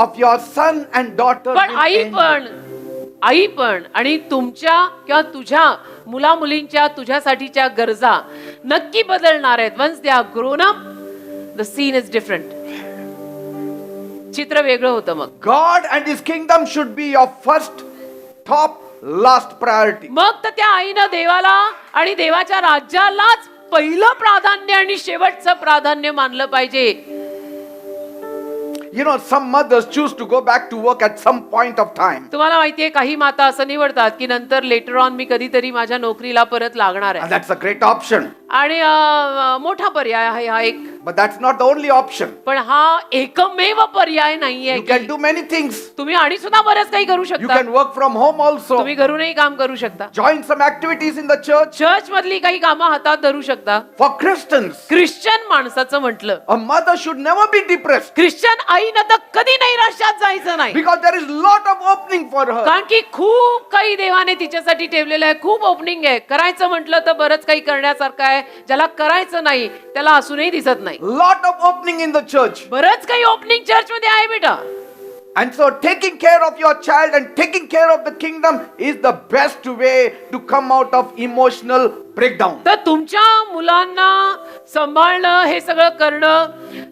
Speaker 1: of your son and daughter
Speaker 2: पण
Speaker 1: will end.
Speaker 2: आई पण आणि तुमच्या किंवा तुझ्या मुला मुलींच्या तुझ्यासाठीच्या गरजा नक्की बदलणार आहेत. Once they are grown up the scene is different. चित्र वेगळं होतं. मग
Speaker 1: God and His kingdom should be your first, top, last priority.
Speaker 2: मग तर त्या आईनं देवाला आणि देवाच्या राज्यालाच पहिलं प्राधान्य आणि शेवटचं प्राधान्य मानलं पाहिजे.
Speaker 1: You know, some mothers choose to go back to work at some point of time.
Speaker 2: तुम्हाला माहितीये काही माता असं निवडतात की नंतर लेटर ऑन मी कधीतरी माझ्या नोकरीला परत लागणार
Speaker 1: And
Speaker 2: आहे.
Speaker 1: that's a great option.
Speaker 2: आणि मोठा पर्याय आहे हा एक.
Speaker 1: But that's not the only option.
Speaker 2: पण हा एकमेव पर्याय नाहीये.
Speaker 1: You can do many things.
Speaker 2: तुम्ही आणि सुद्धा बरंच काही करू
Speaker 1: You
Speaker 2: शकता.
Speaker 1: can work from home also.
Speaker 2: तुम्ही घरूनही काम करू शकता.
Speaker 1: Join some activities in the church.
Speaker 2: Church मधली काही कामं हातात धरू शकता.
Speaker 1: For Christians,
Speaker 2: ख्रिश्चन माणसाचं म्हटलं,
Speaker 1: a mother should never be depressed.
Speaker 2: Christian आईनं तर कधी नैराश्यात जायचं नाही.
Speaker 1: Because there is lot of opening for her.
Speaker 2: कारण की खूप काही देवाने तिच्यासाठी ठेवलेलं आहे, खूप ओपनिंग आहे. करायचं म्हटलं तर बरंच काही करण्यासारखं आहे. ज्याला करायचं नाही त्याला असूनही दिसत नाही.
Speaker 1: Lot of opening in the church.
Speaker 2: बरंच काही ओपनिंग चर्च मध्ये आहे बेटा.
Speaker 1: And so taking care of your child and taking care of the kingdom is the best way to come out of emotional breakdown.
Speaker 2: तर तुमच्या मुलांना सांभाळणं, हे सगळं करणं,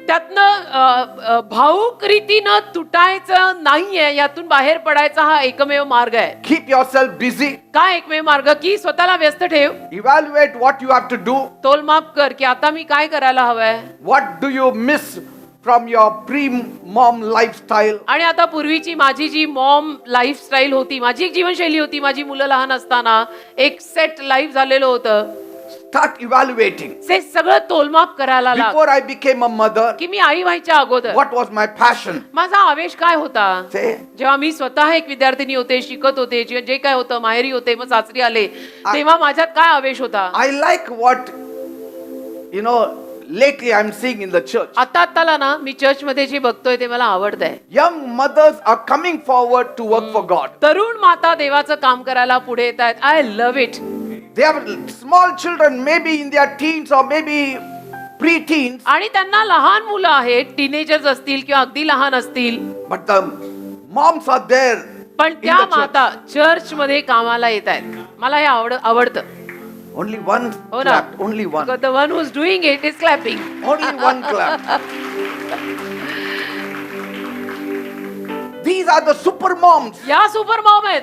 Speaker 2: त्यातनं भावुक रीतीनं तुटायचं नाहीये, यातून बाहेर पडायचा हा एकमेव मार्ग आहे.
Speaker 1: Keep yourself busy.
Speaker 2: काय एकमेव मार्ग की स्वतःला व्यस्त ठेव.
Speaker 1: Evaluate what you have to do.
Speaker 2: तोलमाप कर की आता मी काय करायला हवंय.
Speaker 1: What do you miss from your pre-mom lifestyle?
Speaker 2: आणि आता पूर्वीची माझी जी मॉम लाईफस्टाईल होती, माझी एक जीवनशैली होती, माझी मुलं लहान असताना एक सेट लाईफ झालेलं होतं.
Speaker 1: Start evaluating.
Speaker 2: ते सगळं तोलमाप करायला लाग.
Speaker 1: Before I became a mother,
Speaker 2: की मी आई व्हायच्या अगोदर
Speaker 1: what was my passion?
Speaker 2: माझा आवेश काय होता.
Speaker 1: Say,
Speaker 2: जेव्हा मी स्वतः एक विद्यार्थिनी होते, शिकत होते, जे काय होतं, माहेरी होते, मग सासरी आले, तेव्हा माझ्यात काय आवेश होता.
Speaker 1: I like what, you know, lately I'm seeing in the church.
Speaker 2: आताला ना मी चर्च मध्ये जे बघतोय ते मला आवडतंय.
Speaker 1: Young mothers are coming forward to work for God.
Speaker 2: तरुण माता देवाचं काम करायला पुढे येत आहेत. I love it.
Speaker 1: They have small children, maybe in their teens or maybe preteens,
Speaker 2: आणि त्यांना लहान मुलं आहेत, टीनेजर्स असतील किंवा अगदी लहान असतील,
Speaker 1: but the moms are there.
Speaker 2: पण
Speaker 1: in
Speaker 2: त्या
Speaker 1: the church.
Speaker 2: माता चर्च मध्ये कामाला येत आहेत. मला हे आवडतं.
Speaker 1: Only one
Speaker 2: हो ना.
Speaker 1: clapped. Only one.
Speaker 2: Because the one who's doing it is clapping.
Speaker 1: Only one clap. These are the super moms.
Speaker 2: या सुपर मॉम आहेत.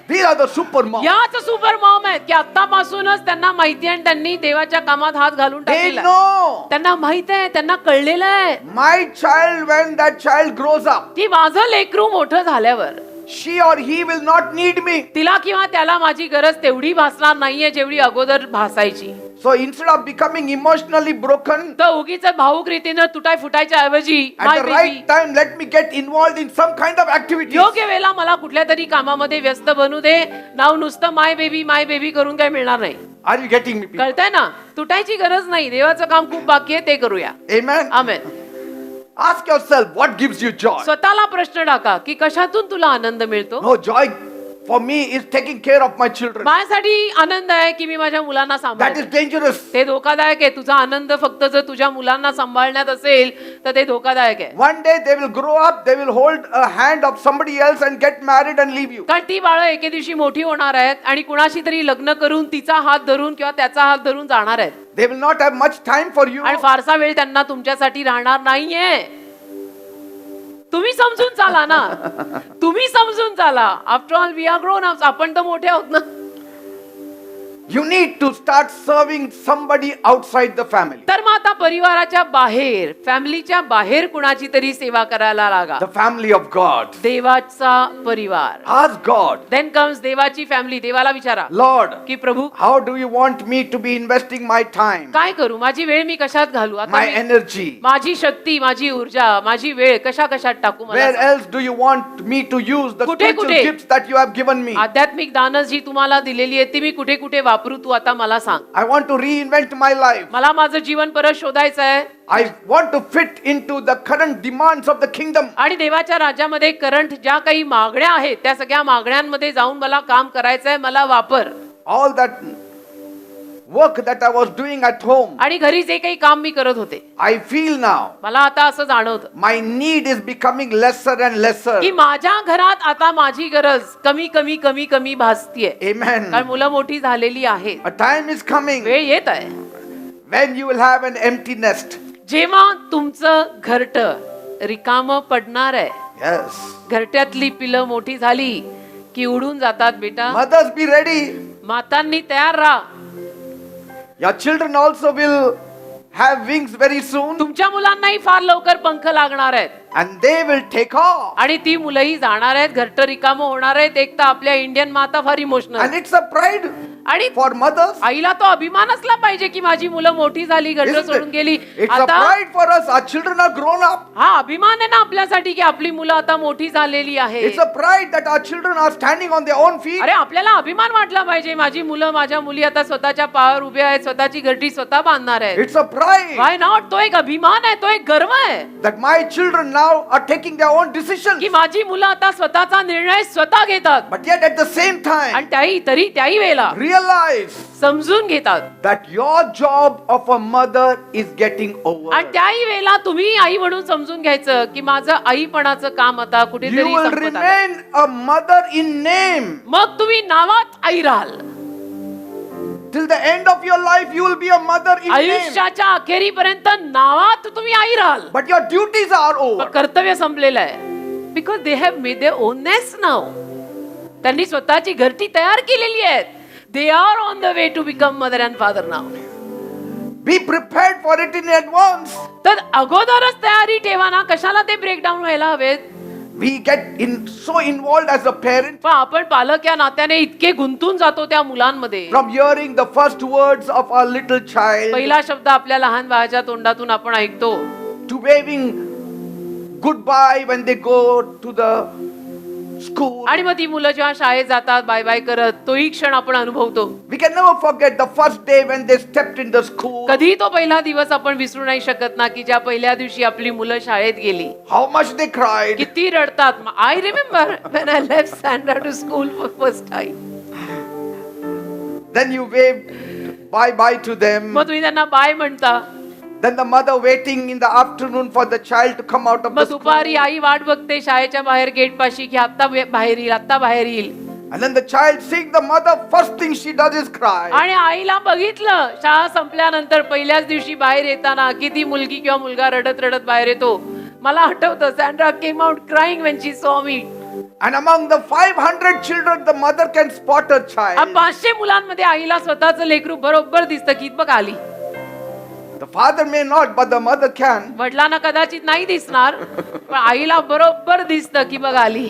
Speaker 1: These are the super moms.
Speaker 2: याच सुपर मॉम आहेत की आतापासूनच त्यांना माहिती आहे आणि त्यांनी देवाच्या कामात हात घालून
Speaker 1: They
Speaker 2: टाकलेला आहे.
Speaker 1: know
Speaker 2: त्यांना माहित आहे, त्यांना कळलेलं आहे
Speaker 1: my child, when that child grows up,
Speaker 2: की माझं लेकरू मोठं झाल्यावर
Speaker 1: she or he will not need me.
Speaker 2: तिला किंवा त्याला माझी गरज तेवढी भासणार नाहीये जेवढी अगोदर भासायची.
Speaker 1: So instead of becoming emotionally broken,
Speaker 2: तर उगीच भाऊक रीतीनं तुटाय फुटायच्या ऐवजी
Speaker 1: at the right time, let me get involved in some kind of activity.
Speaker 2: योग्य वेळेला मला कुठल्या तरी कामामध्ये व्यस्त बनू दे. नाव नुसतं माय बेबी करून काय मिळणार नाही.
Speaker 1: Are you getting me, people?
Speaker 2: कळतंय ना? तुटायची गरज नाही. देवाचं काम खूप बाकी आहे, ते करूया.
Speaker 1: Amen.
Speaker 2: Amen.
Speaker 1: Ask yourself, what gives you joy?
Speaker 2: स्वतःला प्रश्न टाका की कशातून तुला आनंद मिळतो.
Speaker 1: No, joy for me is taking care of my children.
Speaker 2: माझ्यासाठी आनंद आहे की मी माझ्या मुलांना
Speaker 1: That
Speaker 2: सांभाळतो.
Speaker 1: is dangerous.
Speaker 2: ते धोकादायक आहे. तुझा आनंद फक्त जर तुझ्या मुलांना सांभाळण्यात असेल तर ते धोकादायक आहे.
Speaker 1: One day they will grow up, they will hold a hand of somebody else and get married and leave you.
Speaker 2: कारण ती बाळं एके दिवशी मोठी होणार आहेत आणि कुणाशी तरी लग्न करून तिचा हात धरून किंवा त्याचा हात धरून जाणार आहेत
Speaker 1: They will not have much time for you.
Speaker 2: आणि फारसा वेळ त्यांना तुमच्यासाठी राहणार नाहीये. तुम्ही समजून चाला ना. तुम्ही समजून चाला. After all we are grown ups. आपण तर मोठे आहोत ना.
Speaker 1: You need to start serving somebody outside the family.
Speaker 2: तर मग आता परिवाराच्या बाहेर, फॅमिलीच्या बाहेर कुणाची तरी सेवा करायला लागा.
Speaker 1: The family of God.
Speaker 2: देवाचा परिवार.
Speaker 1: Ask God,
Speaker 2: देन कम्स देवाची फॅमिली. देवाला विचारा
Speaker 1: Lord,
Speaker 2: की प्रभू
Speaker 1: how do you want me to be investing my time,
Speaker 2: काय करू, माझी वेळ मी कशात घालू, आता
Speaker 1: my
Speaker 2: मी-
Speaker 1: energy?
Speaker 2: माझी शक्ती, माझी ऊर्जा, माझी वेळ कशात टाकू. मला
Speaker 1: Where
Speaker 2: सांग.
Speaker 1: else do you want me to use the
Speaker 2: कुठे-
Speaker 1: spiritual
Speaker 2: कुठे?
Speaker 1: gifts that you have given me?
Speaker 2: आध्यात्मिक दानच जी तुम्हाला दिलेली आहे ती मी कुठे कुठे वापरू, तू आता मला सांग.
Speaker 1: I want to reinvent my life.
Speaker 2: मला माझं जीवन परत शोधायचं आहे
Speaker 1: I want to fit into the current demands of the kingdom.
Speaker 2: आणि देवाच्या राज्यामध्ये करंट ज्या काही मागण्या आहेत त्या सगळ्या मागण्यांमध्ये जाऊन मला काम करायचं आहे. मला वापर.
Speaker 1: All that work that I was doing at home,
Speaker 2: आणि घरी जे काही काम मी करत होते
Speaker 1: I feel now
Speaker 2: मला आता असं जाणवतं
Speaker 1: my need is becoming lesser and lesser.
Speaker 2: की माझ्या घरात आता माझी गरज कमी भासतीये.
Speaker 1: Amen.
Speaker 2: कारण मुलं मोठी झालेली आहेत.
Speaker 1: A time is coming
Speaker 2: वेळ येत आहे
Speaker 1: when you will have an empty nest.
Speaker 2: जेव्हा तुमचं घरटं रिकामं पडणार आहे.
Speaker 1: Yes.
Speaker 2: घरट्यातली पिलं मोठी झाली की उडून जातात बेटा.
Speaker 1: Mothers, be ready.
Speaker 2: मातांनी तयार राहा.
Speaker 1: Your children also will have wings very soon,
Speaker 2: तुमच्या मुलांनाही फार लवकर पंख लागणार आहेत
Speaker 1: and they will take off.
Speaker 2: आणि ती मुलंही जाणार आहेत. घरटं रिकामं होणार आहेत. एक तर आपल्या इंडियन माता फार emotional
Speaker 1: And it's a pride
Speaker 2: आणि
Speaker 1: for mothers.
Speaker 2: आईला तो अभिमान असला पाहिजे की माझी मुलं मोठी झाली, घरटं
Speaker 1: Isn't
Speaker 2: सोडून
Speaker 1: it?
Speaker 2: गेली.
Speaker 1: It's a
Speaker 2: आता
Speaker 1: pride for us. Our children are grown up.
Speaker 2: हा अभिमान आहे ना आपल्यासाठी की आपली मुलं आता मोठी झालेली
Speaker 1: It's
Speaker 2: आहेत.
Speaker 1: a pride that our children are standing on their own feet.
Speaker 2: अरे आपल्याला अभिमान वाटला पाहिजे. माझी मुलं, माझ्या मुली आता स्वतःच्या पायावर उभ्या आहेत, स्वतःची घरटी स्वतः बांधणार आहेत.
Speaker 1: It's a pride
Speaker 2: why not? तो एक अभिमान आहे, तो एक गर्व आहे
Speaker 1: that my children now are taking their own decisions.
Speaker 2: की माझी मुलं आता स्वतःचा निर्णय स्वतः घेतात.
Speaker 1: But yet at the same time,
Speaker 2: आणि त्याही वेळेला
Speaker 1: realize
Speaker 2: समजून घेतात.
Speaker 1: that your job of a mother is getting over.
Speaker 2: आणि त्याही वेळेला तुम्ही आई म्हणून समजून घ्यायचं की माझं आईपणाचं काम आता
Speaker 1: You
Speaker 2: कुठेतरी
Speaker 1: will
Speaker 2: संपत आलं.
Speaker 1: remain a mother in name.
Speaker 2: मग तुम्ही नावात आई राहाल.
Speaker 1: Till the end of your life, you will be a mother in name.
Speaker 2: आयुष्याच्या अखेरीपर्यंत नावात तुम्ही आई राहाल.
Speaker 1: But your duties are
Speaker 2: पण
Speaker 1: over.
Speaker 2: कर्तव्य संपलेलं आहे. Because they have made their own nest now. त्यांनी स्वतःची घरटी तयार केलेली आहेत. They are on the way to become mother and father now.
Speaker 1: Be prepared for it in advance.
Speaker 2: तर अगोदरच तयारी ठेवा ना. कशाला ते ब्रेकडाऊन व्हायला हवेत.
Speaker 1: We get so involved as a parent
Speaker 2: पण आपण पालक या नात्याने इतके गुंतून जातो त्या मुलांमध्ये.
Speaker 1: from hearing the first words of our little child
Speaker 2: पहिला शब्द आपल्या लहान बाळाच्या तोंडातून आपण ऐकतो
Speaker 1: to waving goodbye when they go to the school.
Speaker 2: आणि मग ती मुलं जेव्हा शाळेत जातात बाय बाय करत तोही क्षण आपण अनुभवतो.
Speaker 1: We can never forget the first day when they stepped in the school.
Speaker 2: कधी तो पहिला दिवस आपण विसरू नाही शकत ना की ज्या पहिल्या दिवशी आपली मुलं शाळेत गेली.
Speaker 1: How much they cried.
Speaker 2: किती रडतात. I remember when I left Sandra to school for first time.
Speaker 1: Then you waved bye bye to them.
Speaker 2: मग तुम्ही त्यांना बाय म्हणता.
Speaker 1: Then the mother waiting in the afternoon for the child to come out of the
Speaker 2: मग
Speaker 1: school.
Speaker 2: दुपारी आई वाट बघते शाळेच्या बाहेर गेट पाशी की आता बाहेर येईल, आता बाहेर येईल.
Speaker 1: And then the child seeing the mother, first thing she does is cry.
Speaker 2: आणि आईला बघितलं शाळा संपल्यानंतर पहिल्याच दिवशी बाहेर येताना की ती मुलगी किंवा मुलगा रडत रडत बाहेर येतो. मला आठवतं Sandra came out crying when she saw me.
Speaker 1: And among the 500 children, the mother can spot her child.
Speaker 2: 500 मुलांमध्ये आईला स्वतःचं लेकरू बरोबर दिसतं की बघ आली.
Speaker 1: The father may not, but the mother can.
Speaker 2: वडिलांना कदाचित नाही दिसणार पण आईला बरोबर दिसतं की बघ आली.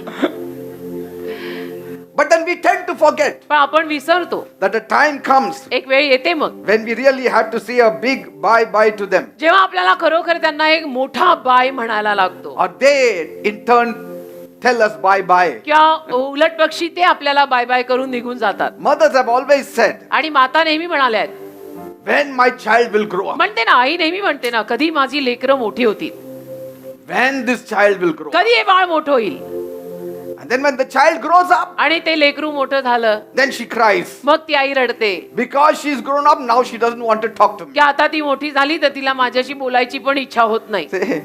Speaker 1: But then we tend to forget
Speaker 2: पण आपण विसरतो.
Speaker 1: that a time comes
Speaker 2: एक वेळ येते मग
Speaker 1: when we really have to say a big bye to them.
Speaker 2: जेव्हा आपल्याला खरोखर त्यांना एक मोठा बाय म्हणायला लागतो.
Speaker 1: Or they in turn tell us bye.
Speaker 2: किंवा उलट पक्षी ते आपल्याला बाय बाय करून निघून जातात.
Speaker 1: Mothers have always said,
Speaker 2: आणि माता नेहमी म्हणाल्या आहेत,
Speaker 1: when my child will grow up.
Speaker 2: म्हणते ना आई नेहमी म्हणते ना कधी माझी लेकरं मोठी होतील,
Speaker 1: When this child will grow up.
Speaker 2: कधी हे बाळ मोठं होईल.
Speaker 1: And then when the child grows up,
Speaker 2: आणि ते लेकरू मोठं झालं
Speaker 1: then she cries.
Speaker 2: मग ती आई रडते
Speaker 1: Because she's grown up, now she doesn't want to talk to me.
Speaker 2: की आता ती मोठी झाली तर तिला माझ्याशी बोलायची पण इच्छा होत नाही.
Speaker 1: See?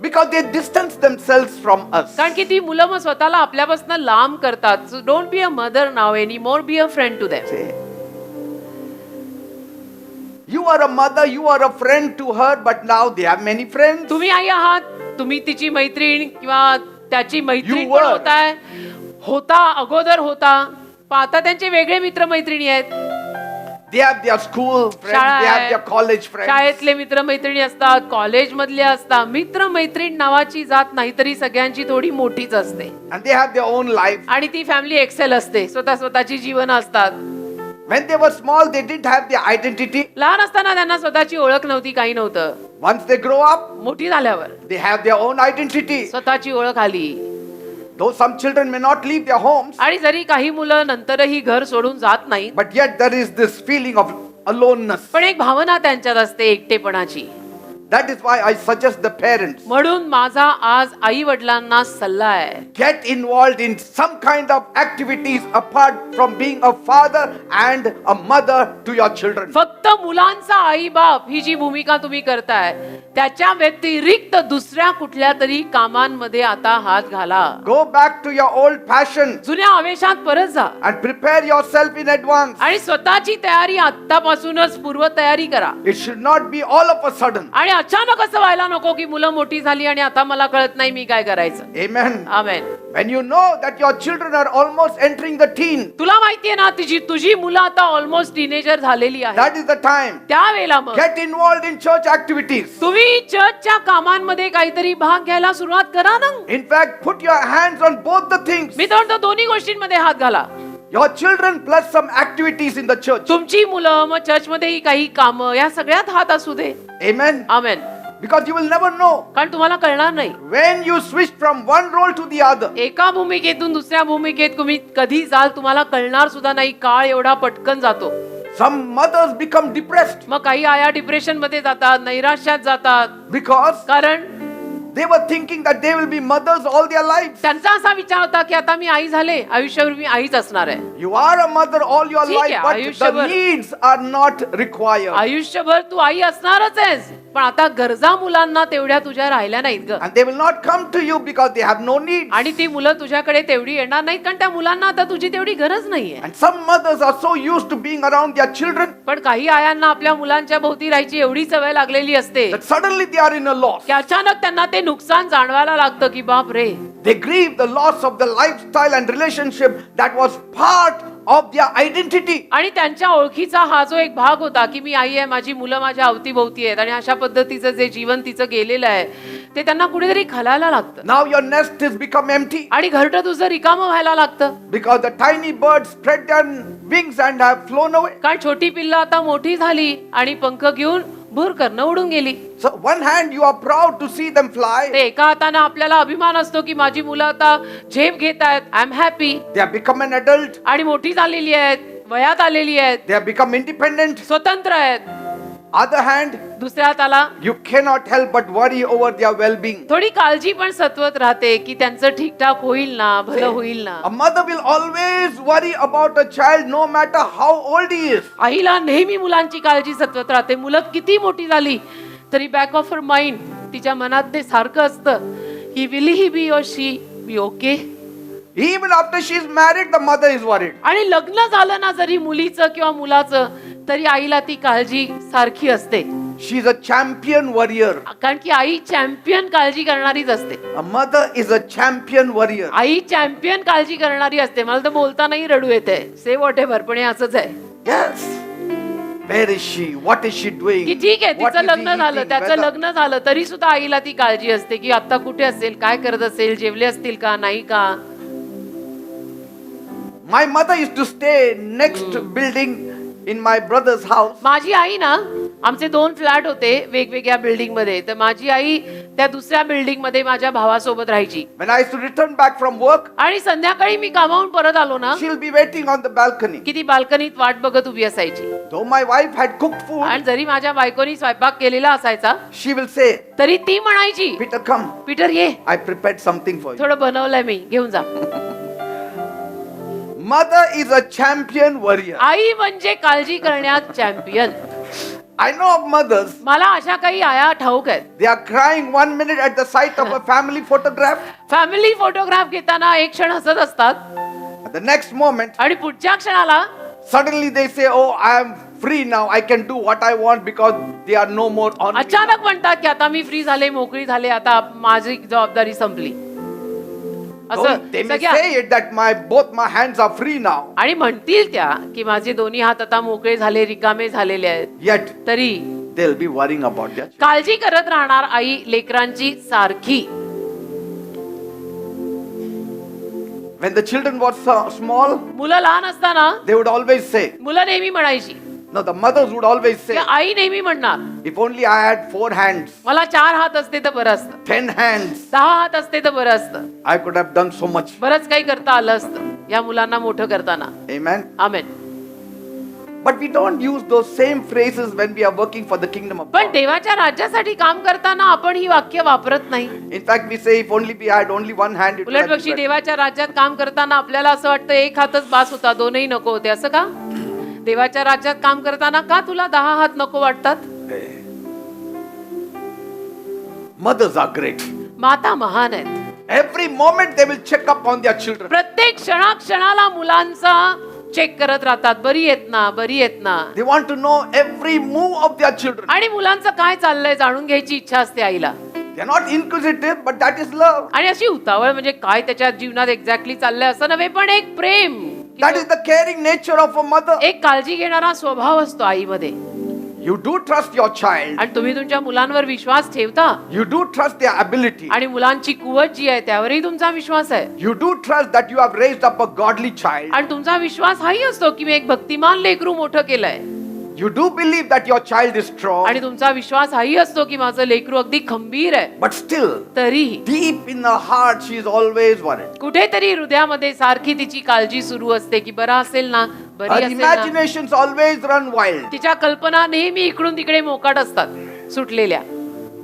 Speaker 1: Because they distance themselves from us.
Speaker 2: कारण की ती मुलं मग स्वतःला आपल्यापासून लांब करतात. So don't be a mother now anymore, be a friend to them.
Speaker 1: See? You are a mother, you are a friend to her, but now they have many friends.
Speaker 2: तुम्ही आई आहात, तुम्ही तिची मैत्रीण किंवा त्याची मैत्रीण
Speaker 1: You
Speaker 2: पण
Speaker 1: were.
Speaker 2: होताय, होता अगोदर होता, पण आता त्यांचे वेगळे मित्र मैत्रिणी आहेत.
Speaker 1: They have their school friends,
Speaker 2: शाळा
Speaker 1: they have
Speaker 2: आहे.
Speaker 1: their college friends.
Speaker 2: शाळेतले मित्र मैत्रिणी असतात, कॉलेज मधले असतात. मित्र मैत्रीण नावाची जात नाही तरी सगळ्यांची थोडी मोठीच असते.
Speaker 1: And they have their own life.
Speaker 2: आणि ती फॅमिली एक्सेल असते, स्वतःची जीवन असतात.
Speaker 1: When they were small, they didn't have their identity.
Speaker 2: लहान असताना त्यांना स्वतःची ओळख नव्हती, काही नव्हतं.
Speaker 1: Once they grow up,
Speaker 2: मोठी झाल्यावर
Speaker 1: they have their own identity.
Speaker 2: स्वतःची ओळख आली.
Speaker 1: Though some children may not leave their homes,
Speaker 2: आणि जरी काही मुलं नंतरही घर सोडून जात नाहीत,
Speaker 1: but yet there is this feeling of aloneness.
Speaker 2: पण एक भावना त्यांच्यात असते एकटेपणाची.
Speaker 1: That is why I suggest the parents
Speaker 2: म्हणून माझा आज आई वडिलांना सल्ला आहे,
Speaker 1: get involved in some kind of activities apart from being a father and a mother to your children.
Speaker 2: फक्त मुलांचा आई बाप ही जी भूमिका तुम्ही करताय त्याच्या व्यतिरिक्त दुसऱ्या कुठल्या तरी कामांमध्ये आता हात घाला.
Speaker 1: Go back to your old passion
Speaker 2: जुन्या आवेशात परत जा
Speaker 1: and prepare yourself in advance.
Speaker 2: आणि स्वतःची तयारी आतापासूनच पूर्व तयारी करा.
Speaker 1: It should not be all of a sudden.
Speaker 2: आणि अचानक असं व्हायला नको की मुलं मोठी झाली आणि आता मला कळत नाही मी काय करायचं.
Speaker 1: Amen.
Speaker 2: Amen.
Speaker 1: When you know that your children are almost entering the teen,
Speaker 2: तुला माहितीये ना तुझी मुलं आता ऑलमोस्ट टीनेजर झालेली आहेत.
Speaker 1: that is the time.
Speaker 2: त्यावेळेला मग
Speaker 1: Get involved in church activities.
Speaker 2: तुम्ही चर्चच्या कामांमध्ये काहीतरी भाग घ्यायला सुरुवात करा ना.
Speaker 1: In fact, put your hands on both the things.
Speaker 2: मी तर म्हणतो दोन्ही गोष्टींमध्ये हात घाला.
Speaker 1: Your children plus some activities in the church.
Speaker 2: तुमची मुलं मग चर्चमध्येही काही कामं या सगळ्यात हात असू दे.
Speaker 1: Amen.
Speaker 2: Amen.
Speaker 1: Because you will never know
Speaker 2: कारण तुम्हाला कळणार नाही
Speaker 1: when you switch from one role to the other.
Speaker 2: एका भूमिकेतून दुसऱ्या भूमिकेत तुम्ही कधी जाल तुम्हाला कळणार सुद्धा नाही. काळ एवढा पटकन जातो.
Speaker 1: Some mothers become depressed
Speaker 2: मग काही आया डिप्रेशन मध्ये जातात, नैराश्यात जातात.
Speaker 1: because
Speaker 2: कारण
Speaker 1: they were thinking that they will be mothers all their lives.
Speaker 2: त्यांचा असा विचार होता की आता मी आई झाले, आयुष्यभर मी आईच असणार आहे.
Speaker 1: You are a mother all your
Speaker 2: ठीक आहे,
Speaker 1: life, but the
Speaker 2: आयुष्यभर.
Speaker 1: needs are not required.
Speaker 2: आयुष्यभर तू आई असणारच आहेस, पण आता गरजा मुलांना तेवढ्या तुझ्या राहिल्या नाहीत ग.
Speaker 1: And they will not come to you because they have no needs.
Speaker 2: आणि ती मुलं तुझ्याकडे तेवढी येणार नाहीत कारण त्या मुलांना आता तुझी तेवढी गरज नाहीये.
Speaker 1: And some mothers are so used to being around their children
Speaker 2: पण काही आयांना आपल्या मुलांच्या भोवती राहायची एवढी सवय लागलेली असते
Speaker 1: that suddenly they are in a loss.
Speaker 2: की अचानक त्यांना ते नुकसान जाणवायला लागतं की बाप रे.
Speaker 1: They grieve the loss of the lifestyle and relationship that was part of their identity.
Speaker 2: आणि त्यांच्या ओळखीचा हा जो एक भाग होता की मी आई आहे, माझी मुलं माझ्या अवतीभोवती आहेत आणि अशा पद्धतीचं जे जीवन तिचं गेलेलं आहे ते त्यांना कुठेतरी खलायला लागतं.
Speaker 1: Now your nest has become empty
Speaker 2: आणि घरटं तुझं रिकामं व्हायला लागतं.
Speaker 1: because the tiny birds spread their wings and have flown away.
Speaker 2: कारण छोटी पिल्लं आता मोठी झाली आणि पंख घेऊन भूर करणं उडून गेली.
Speaker 1: So one hand you are proud to see them fly.
Speaker 2: ते एका हाताने आपल्याला अभिमान असतो की माझी मुलं आता झेप घेत आहेत, I am happy.
Speaker 1: They have become an adult.
Speaker 2: आणि मोठी झालेली आहेत, वयात आलेली आहेत,
Speaker 1: They have become independent.
Speaker 2: स्वतंत्र आहेत.
Speaker 1: Other hand,
Speaker 2: दुसऱ्या हाताला
Speaker 1: you cannot help but worry over their well-being.
Speaker 2: थोडी काळजी पण सत्वत राहते की त्यांचं ठीकठाक होईल ना, भलं होईल ना.
Speaker 1: A mother will always worry about a child no matter how old he is.
Speaker 2: आईला नेहमी मुलांची काळजी सत्वत राहते. मुलं किती मोठी झाली तरी बॅक ऑफ हर माइंड तिच्या मनात ते सारखं असतं की विल ही बी और she be okay.
Speaker 1: Even after she is married, the mother is worried.
Speaker 2: आणि लग्न झालं ना जरी मुलीचं किंवा मुलाचं तरी आईला ती काळजी सारखी असते.
Speaker 1: She is a champion warrior.
Speaker 2: कारण की आई चॅम्पियन काळजी करणारीच असते.
Speaker 1: A mother is a champion warrior.
Speaker 2: I champion काळजी करणारी असते. मला तर बोलतानाही रडू येते. से व्हॉट एव्हर, पण हे असंच आहे.
Speaker 1: Yes. Where is she? What is she doing?
Speaker 2: की ठीक आहे
Speaker 1: What
Speaker 2: तिचं
Speaker 1: is he
Speaker 2: लग्न झालं,
Speaker 1: eating?
Speaker 2: त्याचं
Speaker 1: Whether-
Speaker 2: लग्न झालं तरी सुद्धा आईला ती काळजी असते की आता कुठे असेल, काय करत असेल, जेवले असतील का नाही का.
Speaker 1: My mother used to stay next building in my brother's house.
Speaker 2: माझी आई ना, आमचे 2 फ्लॅट होते वेगवेगळ्या बिल्डिंग मध्ये, तर माझी आई त्या दुसऱ्या बिल्डिंग मध्ये माझ्या भावासोबत राहायची.
Speaker 1: When I used to return back from work,
Speaker 2: आणि संध्याकाळी मी कामावून परत आलो ना
Speaker 1: she'll be waiting on the balcony.
Speaker 2: की ती बाल्कनीत वाट बघत उभी असायची.
Speaker 1: Though my wife had cooked food,
Speaker 2: आणि जरी माझ्या बायकोनी स्वयंपाक केलेला असायचा
Speaker 1: she will say,
Speaker 2: तरी ती म्हणायची,
Speaker 1: Peter, come.
Speaker 2: पीटर ये,
Speaker 1: I prepared something for you.
Speaker 2: थोडं बनवलंय मी, घेऊन जा.
Speaker 1: Mother is a champion warrior.
Speaker 2: आई म्हणजे काळजी करण्यात champion.
Speaker 1: I know of mothers,
Speaker 2: मला अशा काही आया ठाऊक आहेत.
Speaker 1: they are crying 1 minute at the sight of a family photograph.
Speaker 2: Family photograph घेताना एक क्षण हसत असतात
Speaker 1: At the next moment,
Speaker 2: आणि पुढच्या क्षणाला
Speaker 1: suddenly they say, oh, I am free now. I can do what I want because they are no more on me.
Speaker 2: अचानक म्हणतात की आता मी फ्री झाले, मोकळी झाले, आता माझी जबाबदारी संपली. असं
Speaker 1: They may
Speaker 2: सगळ्या
Speaker 1: say it that both my hands are free now.
Speaker 2: आणि म्हणतील त्या की माझे दोन्ही हात आता मोकळे झाले, रिकामे झालेले आहेत.
Speaker 1: Yet
Speaker 2: तरी
Speaker 1: they'll be worrying about their children.
Speaker 2: काळजी करत राहणार आई लेकरांची सारखी.
Speaker 1: When the children were small,
Speaker 2: मुलं लहान असताना
Speaker 1: they would always say,
Speaker 2: मुलं नेहमी म्हणायची,
Speaker 1: no, the mothers would always say,
Speaker 2: की आई नेहमी म्हणणार
Speaker 1: if only I had 4 hands,
Speaker 2: मला 4 हात असते तर बरं असतं,
Speaker 1: 10 hands,
Speaker 2: 10 हात असते तर बरं असतं,
Speaker 1: I could have done so much.
Speaker 2: बरंच काही करता आलं असतं या मुलांना मोठं करताना.
Speaker 1: Amen.
Speaker 2: Amen.
Speaker 1: But we don't use those same phrases when we are working for the kingdom of
Speaker 2: पण
Speaker 1: God.
Speaker 2: देवाच्या राज्यासाठी काम करताना आपण ही वाक्य वापरत नाही.
Speaker 1: In fact, we say if only we had only 1 hand, it would have
Speaker 2: उलट
Speaker 1: been
Speaker 2: पक्षी
Speaker 1: better.
Speaker 2: देवाच्या राज्यात काम करताना आपल्याला असं वाटतं एक हातच बास होता, 2ही नको होते. असं का? देवाच्या राज्यात काम करताना का तुला 10 हात नको वाटतात?
Speaker 1: Mothers are great.
Speaker 2: माता महान आहेत.
Speaker 1: Every moment they will check up on their children.
Speaker 2: प्रत्येक क्षणाक्षणाला मुलांचा चेक करत राहतात, बरी आहेत ना, बरी आहेत ना.
Speaker 1: They want to know every move of their children.
Speaker 2: आणि मुलांचं काय चाललंय जाणून घ्यायची इच्छा असते आईला.
Speaker 1: They are not inquisitive, but that is love.
Speaker 2: आणि अशी उतावळ म्हणजे काय त्याच्या जीवनात एक्झॅक्टली चाललंय असं नव्हे, पण एक प्रेम,
Speaker 1: That is the caring nature of a mother.
Speaker 2: एक काळजी घेणारा स्वभाव असतो आईमध्ये.
Speaker 1: You do trust your child.
Speaker 2: आणि तुम्ही तुमच्या मुलांवर विश्वास ठेवता
Speaker 1: You do trust their ability.
Speaker 2: आणि मुलांची कुवत जी आहे त्यावरही तुमचा विश्वास आहे.
Speaker 1: You do trust that you have raised up a godly child.
Speaker 2: आणि तुमचा विश्वास हाही असतो की मी एक भक्तिमान लेकरू मोठं केलंय.
Speaker 1: You do believe that your child is strong.
Speaker 2: आणि तुमचा विश्वास हाही असतो की माझं लेकरू अगदी खंबीर आहे.
Speaker 1: But still,
Speaker 2: तरीही
Speaker 1: deep in her heart, she is always worried.
Speaker 2: कुठेतरी हृदयामध्ये सारखी तिची काळजी सुरू असते की बरा असेल ना, बरी
Speaker 1: Her
Speaker 2: असेल ना.
Speaker 1: imaginations always run wild.
Speaker 2: तिच्या कल्पना नेहमी इकडून तिकडे मोकाट असतात, सुटलेल्या.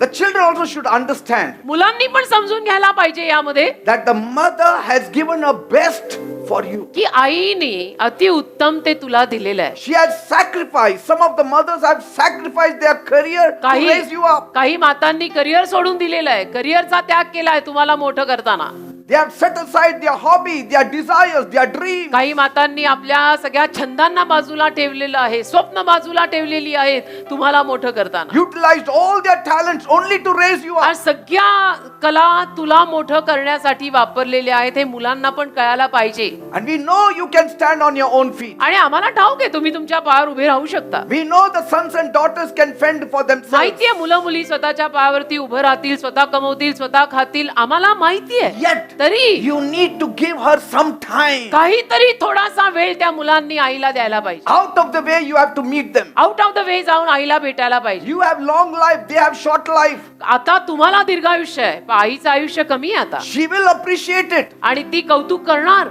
Speaker 1: The children also should understand
Speaker 2: मुलांनी पण समजून घ्यायला पाहिजे यामध्ये
Speaker 1: that the mother has given her best for you.
Speaker 2: की आईने अति उत्तम ते तुला दिलेलं आहे.
Speaker 1: She has sacrificed. Some of the mothers have sacrificed their career to
Speaker 2: काही
Speaker 1: raise you up.
Speaker 2: काही मातांनी करिअर सोडून दिलेलं आहे, करिअरचा त्याग केलाय तुम्हाला मोठं करताना.
Speaker 1: They have set aside their hobby, their desires, their dreams.
Speaker 2: काही मातांनी आपल्या सगळ्या छंदांना बाजूला ठेवलेलं आहे, स्वप्न बाजूला ठेवलेली आहेत तुम्हाला मोठं करताना.
Speaker 1: Utilized all their talents only to raise you up.
Speaker 2: आज सगळ्या कला तुला मोठं करण्यासाठी वापरलेल्या आहेत. हे मुलांना पण कळायला पाहिजे.
Speaker 1: And we know you can stand on your own feet.
Speaker 2: आणि आम्हाला ठाऊक आहे तुम्ही तुमच्या पायावर उभे राहू शकता.
Speaker 1: We know the sons and daughters can fend for themselves.
Speaker 2: माहितीये मुलं मुली स्वतःच्या पायावरती उभं राहतील, स्वतः कमवतील, स्वतः खातील. आम्हाला माहितीये.
Speaker 1: Yet
Speaker 2: तरी
Speaker 1: you need to give her some time.
Speaker 2: काहीतरी थोडासा वेळ त्या मुलांनी आईला द्यायला पाहिजे.
Speaker 1: Out of the way you have to meet them.
Speaker 2: Out of the way जाऊन आईला भेटायला पाहिजे.
Speaker 1: You have long life, they have short life.
Speaker 2: आता तुम्हाला दीर्घायुष्य आहे, पण आईचं आयुष्य कमी आहे आता.
Speaker 1: She will appreciate it.
Speaker 2: आणि ती कौतुक करणार.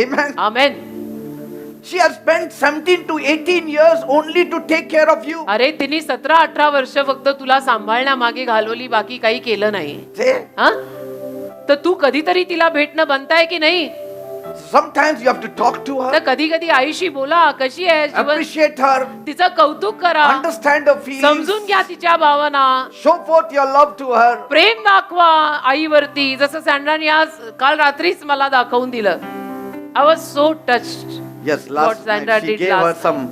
Speaker 1: Amen.
Speaker 2: Amen.
Speaker 1: She has spent 17 to 18 years only to take care of you.
Speaker 2: अरे तिने 17-18 वर्ष फक्त तुला सांभाळण्यामागे घालवली, बाकी काही केलं नाही.
Speaker 1: See?
Speaker 2: हा? तर तू कधीतरी तिला भेटणं बनताय की नाही?
Speaker 1: Sometimes you have to talk to
Speaker 2: तर
Speaker 1: her,
Speaker 2: कधी कधी आईशी बोला, कशी आहे जीवन,
Speaker 1: appreciate her,
Speaker 2: तिचं कौतुक करा,
Speaker 1: understand her feelings,
Speaker 2: समजून घ्या तिच्या भावना,
Speaker 1: show forth your love to her.
Speaker 2: प्रेम दाखवा आईवरती, जसं सँड्राने आज काल रात्रीच मला दाखवून दिलं. I was so touched.
Speaker 1: Yes,
Speaker 2: What
Speaker 1: last
Speaker 2: Sandra
Speaker 1: night she
Speaker 2: did
Speaker 1: gave her
Speaker 2: last
Speaker 1: some.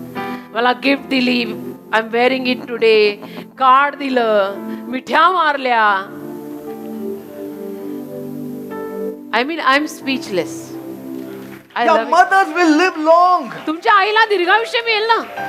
Speaker 2: मला गिफ्ट दिली, I am wearing it today, card दिलं, मिठ्या मारल्या. I mean I am speechless.
Speaker 1: Your mothers will live long.
Speaker 2: तुमच्या आईला दीर्घायुष्य मिळेल ना.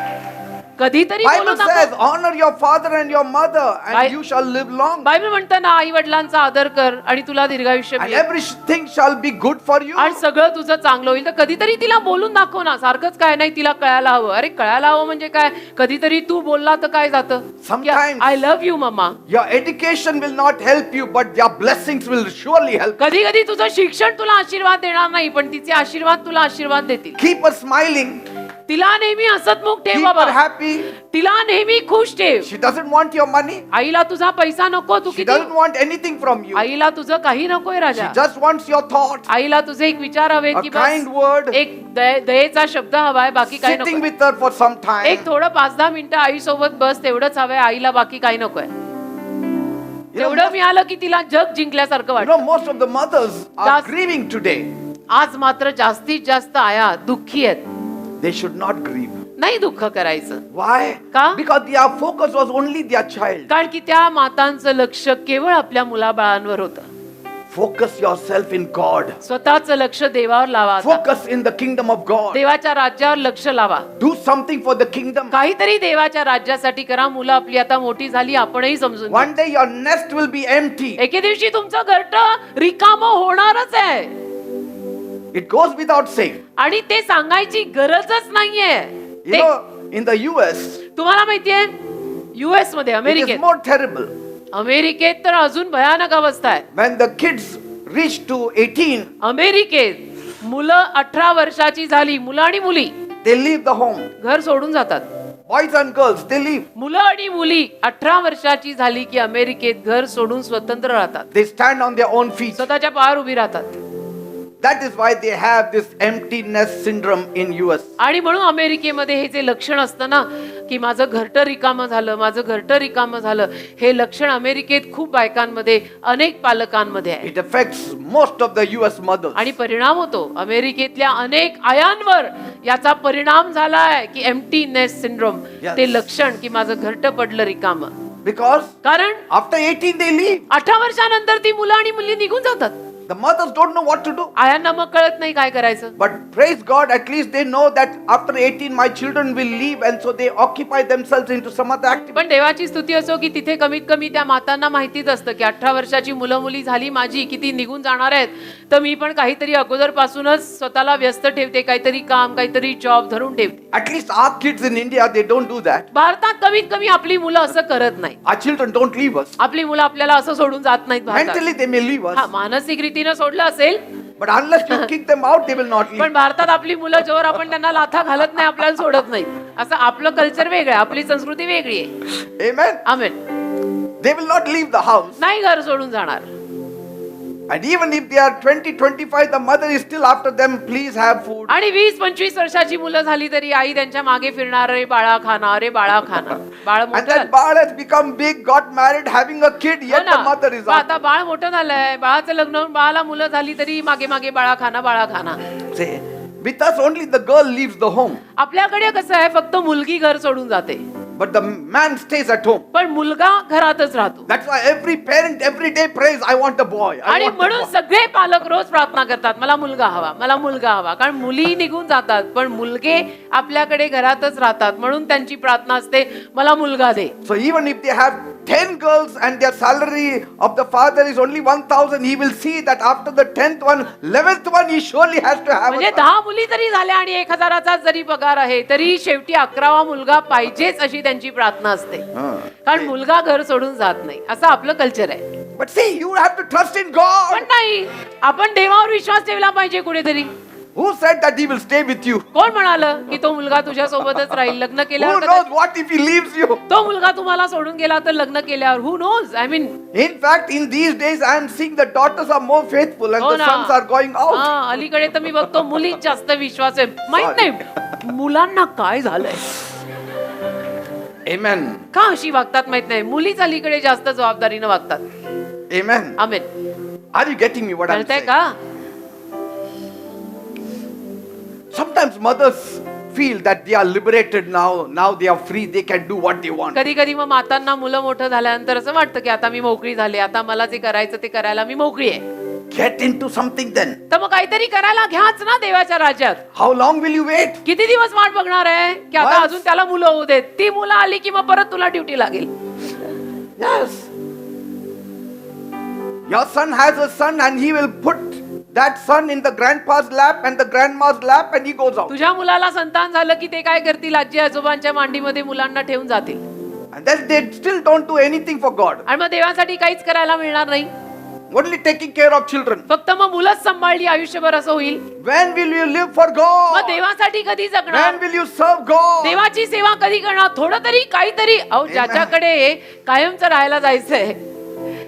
Speaker 2: कधीतरी
Speaker 1: Bible
Speaker 2: बोलू
Speaker 1: says,
Speaker 2: नका.
Speaker 1: honor your father and your mother, and
Speaker 2: Bi-
Speaker 1: you shall live long.
Speaker 2: Bible म्हणतं ना, आई वडिलांचा आदर कर आणि तुला दीर्घायुष्य
Speaker 1: And
Speaker 2: मिळेल
Speaker 1: everything shall be good for you.
Speaker 2: आणि सगळं तुझं चांगलं होईल. तर कधीतरी तिला बोलून दाखव ना. सारखंच काय नाही, तिला कळायला हवं. अरे कळायला हवं म्हणजे काय, कधीतरी तू बोलला तर काय जातं.
Speaker 1: Sometimes-
Speaker 2: I love you mamma.
Speaker 1: Your education will not help you, but their blessings will surely help.
Speaker 2: कधी कधी तुझं शिक्षण तुला आशीर्वाद देणार नाही, पण तिचे आशीर्वाद तुला आशीर्वाद देतील.
Speaker 1: Keep her smiling.
Speaker 2: तिला नेहमी हसतमुख ठेव
Speaker 1: Keep
Speaker 2: बाबा.
Speaker 1: her happy.
Speaker 2: तिला नेहमी खुश ठेव.
Speaker 1: She doesn't want your money.
Speaker 2: आईला तुझा पैसा नको, तू
Speaker 1: She
Speaker 2: किती,
Speaker 1: doesn't want anything from you.
Speaker 2: आईला तुझं काही नकोय
Speaker 1: She
Speaker 2: Raja.
Speaker 1: just wants your thoughts.
Speaker 2: आईला तुझे एक विचार हवे
Speaker 1: A
Speaker 2: की
Speaker 1: kind
Speaker 2: बस
Speaker 1: word.
Speaker 2: एक दयेचा शब्द हवाय, बाकी काही
Speaker 1: Sitting
Speaker 2: नको.
Speaker 1: with her for some time.
Speaker 2: एक थोडं 5-10 मिनिटं आई सोबत बस, तेवढंच हवंय. आईला बाकी काही नकोय.
Speaker 1: You know,
Speaker 2: तेवढं मिळालं की तिला जग जिंकल्यासारखं
Speaker 1: you know,
Speaker 2: वाटतं.
Speaker 1: most of the mothers are
Speaker 2: Just-
Speaker 1: grieving today.
Speaker 2: आज मात्र जास्तीत जास्त आया दुःखी आहेत.
Speaker 1: They should not grieve.
Speaker 2: नाही दुःख करायचं.
Speaker 1: Why?
Speaker 2: का?
Speaker 1: Because their focus was only their child.
Speaker 2: कारण की त्या मातांचं लक्ष केवळ आपल्या मुलाबाळांवर होतं.
Speaker 1: Focus yourself in God.
Speaker 2: स्वतःचं लक्ष देवावर लावा आता.
Speaker 1: Focus in the kingdom of God.
Speaker 2: देवाच्या राज्यावर लक्ष लावा.
Speaker 1: Do something for the kingdom.
Speaker 2: काहीतरी देवाच्या राज्यासाठी करा. मुलं आपली आता मोठी झाली, आपणही समजून घ्या.
Speaker 1: One day your nest will be empty.
Speaker 2: एके दिवशी तुमचं घरटं रिकामं होणारच आहे
Speaker 1: It goes without saying.
Speaker 2: आणि ते सांगायची गरजच नाहीये.
Speaker 1: You
Speaker 2: ते-
Speaker 1: know, in the US,
Speaker 2: तुम्हाला माहितीये US मध्ये,
Speaker 1: it is
Speaker 2: अमेरिकेत,
Speaker 1: more terrible.
Speaker 2: अमेरिकेत तर अजून भयानक अवस्था आहे.
Speaker 1: When the kids reach to 18,
Speaker 2: अमेरिकेत मुलं 18 वर्षाची झाली, मुलं आणि मुली
Speaker 1: they leave the home.
Speaker 2: घर सोडून जातात.
Speaker 1: Boys and girls, they leave.
Speaker 2: मुलं आणि मुली 18 वर्षाची झाली की अमेरिकेत घर सोडून स्वतंत्र राहतात.
Speaker 1: They stand on their own feet.
Speaker 2: स्वतःच्या पायावर उभी राहतात.
Speaker 1: That is why they have this empty nest syndrome in US.
Speaker 2: आणि म्हणून अमेरिकेमध्ये हे जे लक्षण असतं ना, की माझं घरटं रिकामं झालं, माझं घरटं रिकामं झालं, हे लक्षण अमेरिकेत खूप बायकांमध्ये, अनेक पालकांमध्ये आहे.
Speaker 1: It affects most of the US mothers.
Speaker 2: आणि परिणाम होतो अमेरिकेतल्या अनेक आयांवर. याचा परिणाम झालाय की एम्प्टी नेस्ट सिंड्रोम.
Speaker 1: Yes.
Speaker 2: ते लक्षण की माझं घरटं पडलं रिकामं.
Speaker 1: Because
Speaker 2: कारण
Speaker 1: after 18 they leave.
Speaker 2: 18 वर्षानंतर ती मुलं आणि मुली निघून जातात.
Speaker 1: The mothers don't know what to do.
Speaker 2: आयांना मग कळत नाही काय करायचं.
Speaker 1: But praise God, at least they know that after 18 my children will leave, and so they occupy themselves into some other activity.
Speaker 2: पण देवाची स्तुती असो की तिथे कमीत कमी त्या मातांना माहितीच असतं की 18 वर्षाची मुलं मुली झाली माझी की ती निघून जाणार आहेत, तर मी पण काहीतरी अगोदर पासूनच स्वतःला व्यस्त ठेवते, काहीतरी काम, काहीतरी जॉब धरून ठेवते.
Speaker 1: At least our kids in India, they don't do that.
Speaker 2: भारतात कमीत कमी आपली मुलं असं करत नाही.
Speaker 1: Our children don't leave us.
Speaker 2: आपली मुलं आपल्याला असं सोडून जात नाहीत भारतात.
Speaker 1: Mentally they may leave
Speaker 2: हा,
Speaker 1: us,
Speaker 2: मानसिक रीतीनं सोडलं असेल,
Speaker 1: but unless you kick them out, they will not leave.
Speaker 2: पण भारतात आपली मुलं जोर आपण त्यांना लाथा घालत नाही, आपल्याला सोडत नाही. असं आपलं कल्चर वेगळं आहे, आपली संस्कृती वेगळी आहे.
Speaker 1: Amen.
Speaker 2: Amen.
Speaker 1: They will not leave the house.
Speaker 2: नाही घर सोडून जाणार.
Speaker 1: And even if they are 20, 25, the mother is still after them, please have food.
Speaker 2: आणि 20-25 वर्षाची मुलं झाली तरी आई त्यांच्या मागे फिरणार, रे बाळा खाना, रे बाळा खाना. बाळ
Speaker 1: And
Speaker 2: मोठं
Speaker 1: that
Speaker 2: झालं.
Speaker 1: Baal has become big, got married, having a kid,
Speaker 2: हो
Speaker 1: yet
Speaker 2: ना.
Speaker 1: the mother is
Speaker 2: मग
Speaker 1: after.
Speaker 2: आता बाळ मोठं झालंय, बाळाचं लग्न होऊन बाळाला मुलं झाली तरी मागे मागे बाळा खाना, बाळा खाना.
Speaker 1: Say, with us only the girl leaves the home,
Speaker 2: आपल्याकडे कसं आहे, फक्त मुलगी घर सोडून जाते,
Speaker 1: but the man stays at home.
Speaker 2: पण मुलगा घरातच राहतो.
Speaker 1: That's why every parent every day prays, I want a boy. I
Speaker 2: आणि
Speaker 1: want a
Speaker 2: म्हणून
Speaker 1: boy.
Speaker 2: सगळे पालक रोज प्रार्थना करतात, मला मुलगा हवा, मला मुलगा हवा. कारण मुली निघून जातात, पण मुलगे आपल्याकडे घरातच राहतात, म्हणून त्यांची प्रार्थना असते, मला मुलगा दे.
Speaker 1: So even if they have 10 girls and their salary of the father is only 1,000, he will see that after the 10th one, 11th one, he surely has to have
Speaker 2: म्हणजे
Speaker 1: a son.
Speaker 2: 10 मुली जरी झाल्या आणि 1,000चा जरी पगार आहे, तरी शेवटी 11वा मुलगा पाहिजेच अशी त्यांची प्रार्थना असते. कारण मुलगा घर सोडून जात नाही, असं आपलं कल्चर आहे.
Speaker 1: But see, you have to trust in God.
Speaker 2: पण नाही, आपण देवावर विश्वास ठेवला पाहिजे कुठेतरी.
Speaker 1: Who said that he will stay with you?
Speaker 2: कोण म्हणालं की तो मुलगा तुझ्या सोबतच राहील लग्न
Speaker 1: Who
Speaker 2: केल्यावर
Speaker 1: knows what if he leaves you?
Speaker 2: तो मुलगा तुम्हाला सोडून गेला तर लग्न केल्यावर who knows I mean
Speaker 1: In fact, in these days, I am seeing the daughters are more faithful and
Speaker 2: हो
Speaker 1: the
Speaker 2: ना.
Speaker 1: sons are going out.
Speaker 2: अलीकडे तर मी बघतो मुलीत जास्त विश्वास आहे माहित नाही मुलांना काय झालंय
Speaker 1: Amen.
Speaker 2: का अशी वागतात माहित नाही मुलीच अलीकडे जास्त जबाबदारीनं वागतात
Speaker 1: Amen.
Speaker 2: Amen
Speaker 1: Are you getting me what I'm
Speaker 2: कळतंय
Speaker 1: saying?
Speaker 2: का
Speaker 1: Sometimes mothers feel that they are liberated now. Now they are free. They can do what they want.
Speaker 2: कधी कधी मग मातांना मुलं मोठं झाल्यानंतर असं वाटतं की आता मी मोकळी झाले आता मला जे करायचं ते करायला मी मोकळी आहे
Speaker 1: Get into something then.
Speaker 2: तर मग काहीतरी करायला घ्याच ना देवाच्या राज्यात
Speaker 1: How long will you wait?
Speaker 2: किती दिवस वाट बघणार आहे की आता
Speaker 1: Once.
Speaker 2: अजून त्याला मुलं होऊ देत ती मुलं आली की मग परत तुला ड्युटी लागेल
Speaker 1: Yes. Your son has a son and he will put that son in the grandpa's lap and the grandma's lap and he goes out.
Speaker 2: तुझ्या मुलाला संतान झालं की ते काय करतील आजी आजोबांच्या मांडीमध्ये मुलांना ठेवून जातील
Speaker 1: And then they still don't do anything for God.
Speaker 2: आणि मग देवासाठी काहीच करायला मिळणार नाही
Speaker 1: Only taking care of children.
Speaker 2: फक्त मग मुलंच सांभाळली आयुष्यभर असं होईल
Speaker 1: When will you live for
Speaker 2: मग
Speaker 1: God?
Speaker 2: देवासाठी कधी जगणार
Speaker 1: When will you serve God?
Speaker 2: देवाची सेवा कधी करणार थोडं तरी काहीतरी अहो ज्याच्याकडे कायमचं राहायला जायचंय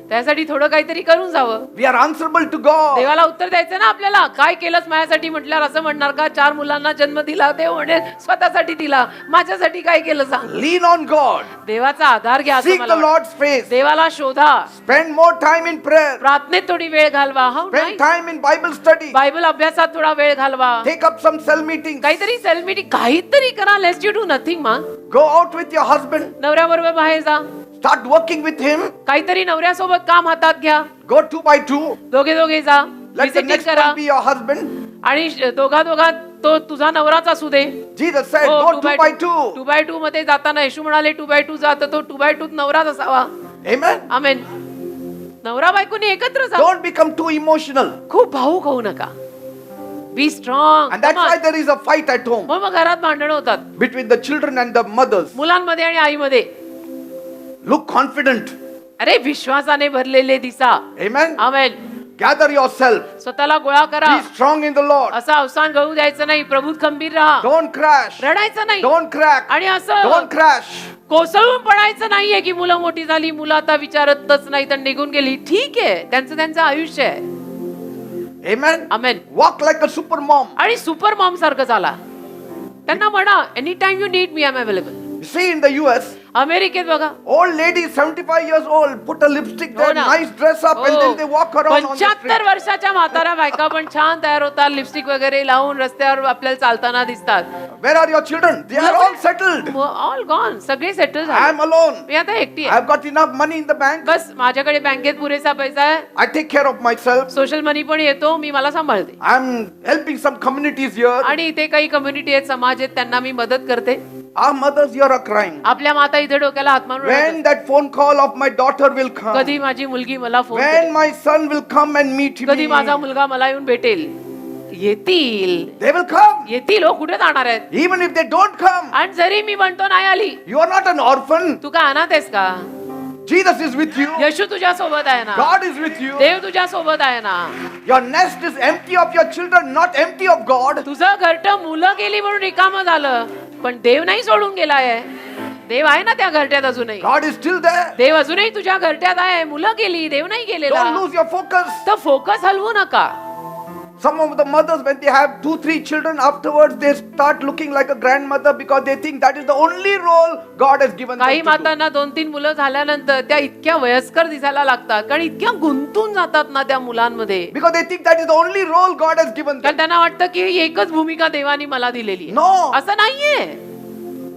Speaker 2: त्यासाठी थोडं काहीतरी करून जावं
Speaker 1: We are answerable to God.
Speaker 2: देवाला उत्तर द्यायचं ना आपल्याला काय केलंच माझ्यासाठी म्हटल्यावर असं म्हणणार का 4 मुलांना जन्म दिला देव म्हणेल स्वतःसाठी दिला माझ्यासाठी काय केलं सांग
Speaker 1: Lean on God.
Speaker 2: देवाचा आधार घ्या असं
Speaker 1: Seek
Speaker 2: मला
Speaker 1: the
Speaker 2: वाटतं.
Speaker 1: Lord's face.
Speaker 2: देवाला शोधा
Speaker 1: Spend more time in prayer.
Speaker 2: प्रार्थनेत थोडी वेळ घालवा हो
Speaker 1: Spend
Speaker 2: नाही
Speaker 1: time in Bible study.
Speaker 2: Bible अभ्यासात थोडा वेळ घालवा
Speaker 1: Take up some cell meetings.
Speaker 2: काहीतरी सेल मीटिंग काहीतरी करा लेट्स यू डू नथिंग मा
Speaker 1: Go out with your husband.
Speaker 2: नवऱ्याबरोबर बाहेर जा
Speaker 1: Start working with him.
Speaker 2: काहीतरी नवऱ्यासोबत काम हातात घ्या
Speaker 1: Go 2 by 2.
Speaker 2: दोघे जा
Speaker 1: Let the
Speaker 2: Visiting
Speaker 1: next
Speaker 2: करा
Speaker 1: one be your husband.
Speaker 2: आणि दोघात तो तुझा नवराच असू दे
Speaker 1: Jesus said,
Speaker 2: हो,
Speaker 1: go 2 by 2.
Speaker 2: 2x2 मध्ये जाताना येशू म्हणाले 2x2 जात तो 2x2 नवराच असावा
Speaker 1: Amen.
Speaker 2: आमेन नवरा बायकोनी एकत्र जा
Speaker 1: Don't become too emotional.
Speaker 2: खूप भावुक होऊ नका be strong
Speaker 1: And that's why there is a fight at home
Speaker 2: मग घरात भांडण होतात
Speaker 1: between the children and the mothers.
Speaker 2: मुलांमध्ये आणि आईमध्ये
Speaker 1: Look confident.
Speaker 2: अरे विश्वासाने भरलेले दिसा
Speaker 1: Amen.
Speaker 2: आमेन
Speaker 1: Gather yourself.
Speaker 2: स्वतःला गोळा करा
Speaker 1: Be strong in the Lord.
Speaker 2: असं अवसान गळू द्यायचं नाही प्रभूत खंबीर राहा
Speaker 1: Don't crash.
Speaker 2: रडायचं नाही
Speaker 1: Don't crack.
Speaker 2: आणि असं
Speaker 1: Don't crash.
Speaker 2: कोसळून पडायचं नाहीये की मुलं मोठी झाली मुलं आता विचारतच नाही तर निघून गेली ठीक आहे त्यांचं आयुष्य आहे
Speaker 1: Amen.
Speaker 2: Amen
Speaker 1: Walk like a super mom.
Speaker 2: आणि सुपर मॉम सारखं झाला त्यांना म्हणा any time you need me I am available
Speaker 1: You see in the US,
Speaker 2: अमेरिकेत बघा
Speaker 1: old ladies 75 years old put a lipstick
Speaker 2: हो
Speaker 1: there,
Speaker 2: ना.
Speaker 1: nice dress up, and then they walk around on the
Speaker 2: 75
Speaker 1: street.
Speaker 2: वर्षाच्या म्हातारा बायका पण छान तयार होतात लिपस्टिक वगैरे लावून रस्त्यावर आपल्याला चालताना दिसतात
Speaker 1: Where are your children? They are all settled.
Speaker 2: All gone सगळे सेटल
Speaker 1: I
Speaker 2: झाले
Speaker 1: am alone.
Speaker 2: मी आता एकटी आहे
Speaker 1: I've got enough money in the bank.
Speaker 2: बस माझ्याकडे बँकेत पुरेसा पैसा आहे
Speaker 1: I take care of myself.
Speaker 2: Social money पण येतो मी मला सांभाळते
Speaker 1: I'm helping some communities here.
Speaker 2: आणि इथे काही कम्युनिटी आहेत समाज आहेत त्यांना मी मदत करते
Speaker 1: Our mothers here are crying.
Speaker 2: आपल्या माता इथे डोक्याला हात मारून
Speaker 1: When
Speaker 2: रडतात.
Speaker 1: that phone call of my daughter will come.
Speaker 2: कधी माझी मुलगी मला फोन
Speaker 1: When
Speaker 2: करेल
Speaker 1: my son will come and meet
Speaker 2: कधी
Speaker 1: me.
Speaker 2: माझा मुलगा मला येऊन भेटेल येतील
Speaker 1: They will come.
Speaker 2: येतील हो कुठे जाणार आहेत
Speaker 1: Even if they don't come.
Speaker 2: आणि जरी मी म्हणतो नाही आली
Speaker 1: You are not an orphan.
Speaker 2: तू काय अनाथ आहेस का
Speaker 1: Jesus is with you.
Speaker 2: येशू तुझ्या सोबत आहे ना
Speaker 1: God is with you.
Speaker 2: देव तुझ्या सोबत आहे ना
Speaker 1: Your nest is empty of your children, not empty of God.
Speaker 2: तुझं घरट मुलं गेली म्हणून रिकामं झालं पण देव नाही सोडून गेलाय देव आहे ना त्या घरट्यात अजूनही
Speaker 1: God is still there.
Speaker 2: देव अजूनही तुझ्या घरट्यात आहे मुलं गेली देव नाही गेलेला
Speaker 1: Don't lose your focus.
Speaker 2: तर फोकस हलवू नका
Speaker 1: Some of the mothers, when they have 2-3 children, afterwards they start looking like a grandmother because they think that is the only role God has given
Speaker 2: काही
Speaker 1: them to do.
Speaker 2: मातांना 2-3 मुलं झाल्यानंतर त्या इतक्या वयस्कर दिसायला लागतात कारण इतक्या गुंतून जातात ना त्या मुलांमध्ये
Speaker 1: Because they think that is the only role God has given them.
Speaker 2: कारण त्यांना वाटतं की ही एकच भूमिका देवानी मला दिलेली आहे.
Speaker 1: No.
Speaker 2: असं नाहीये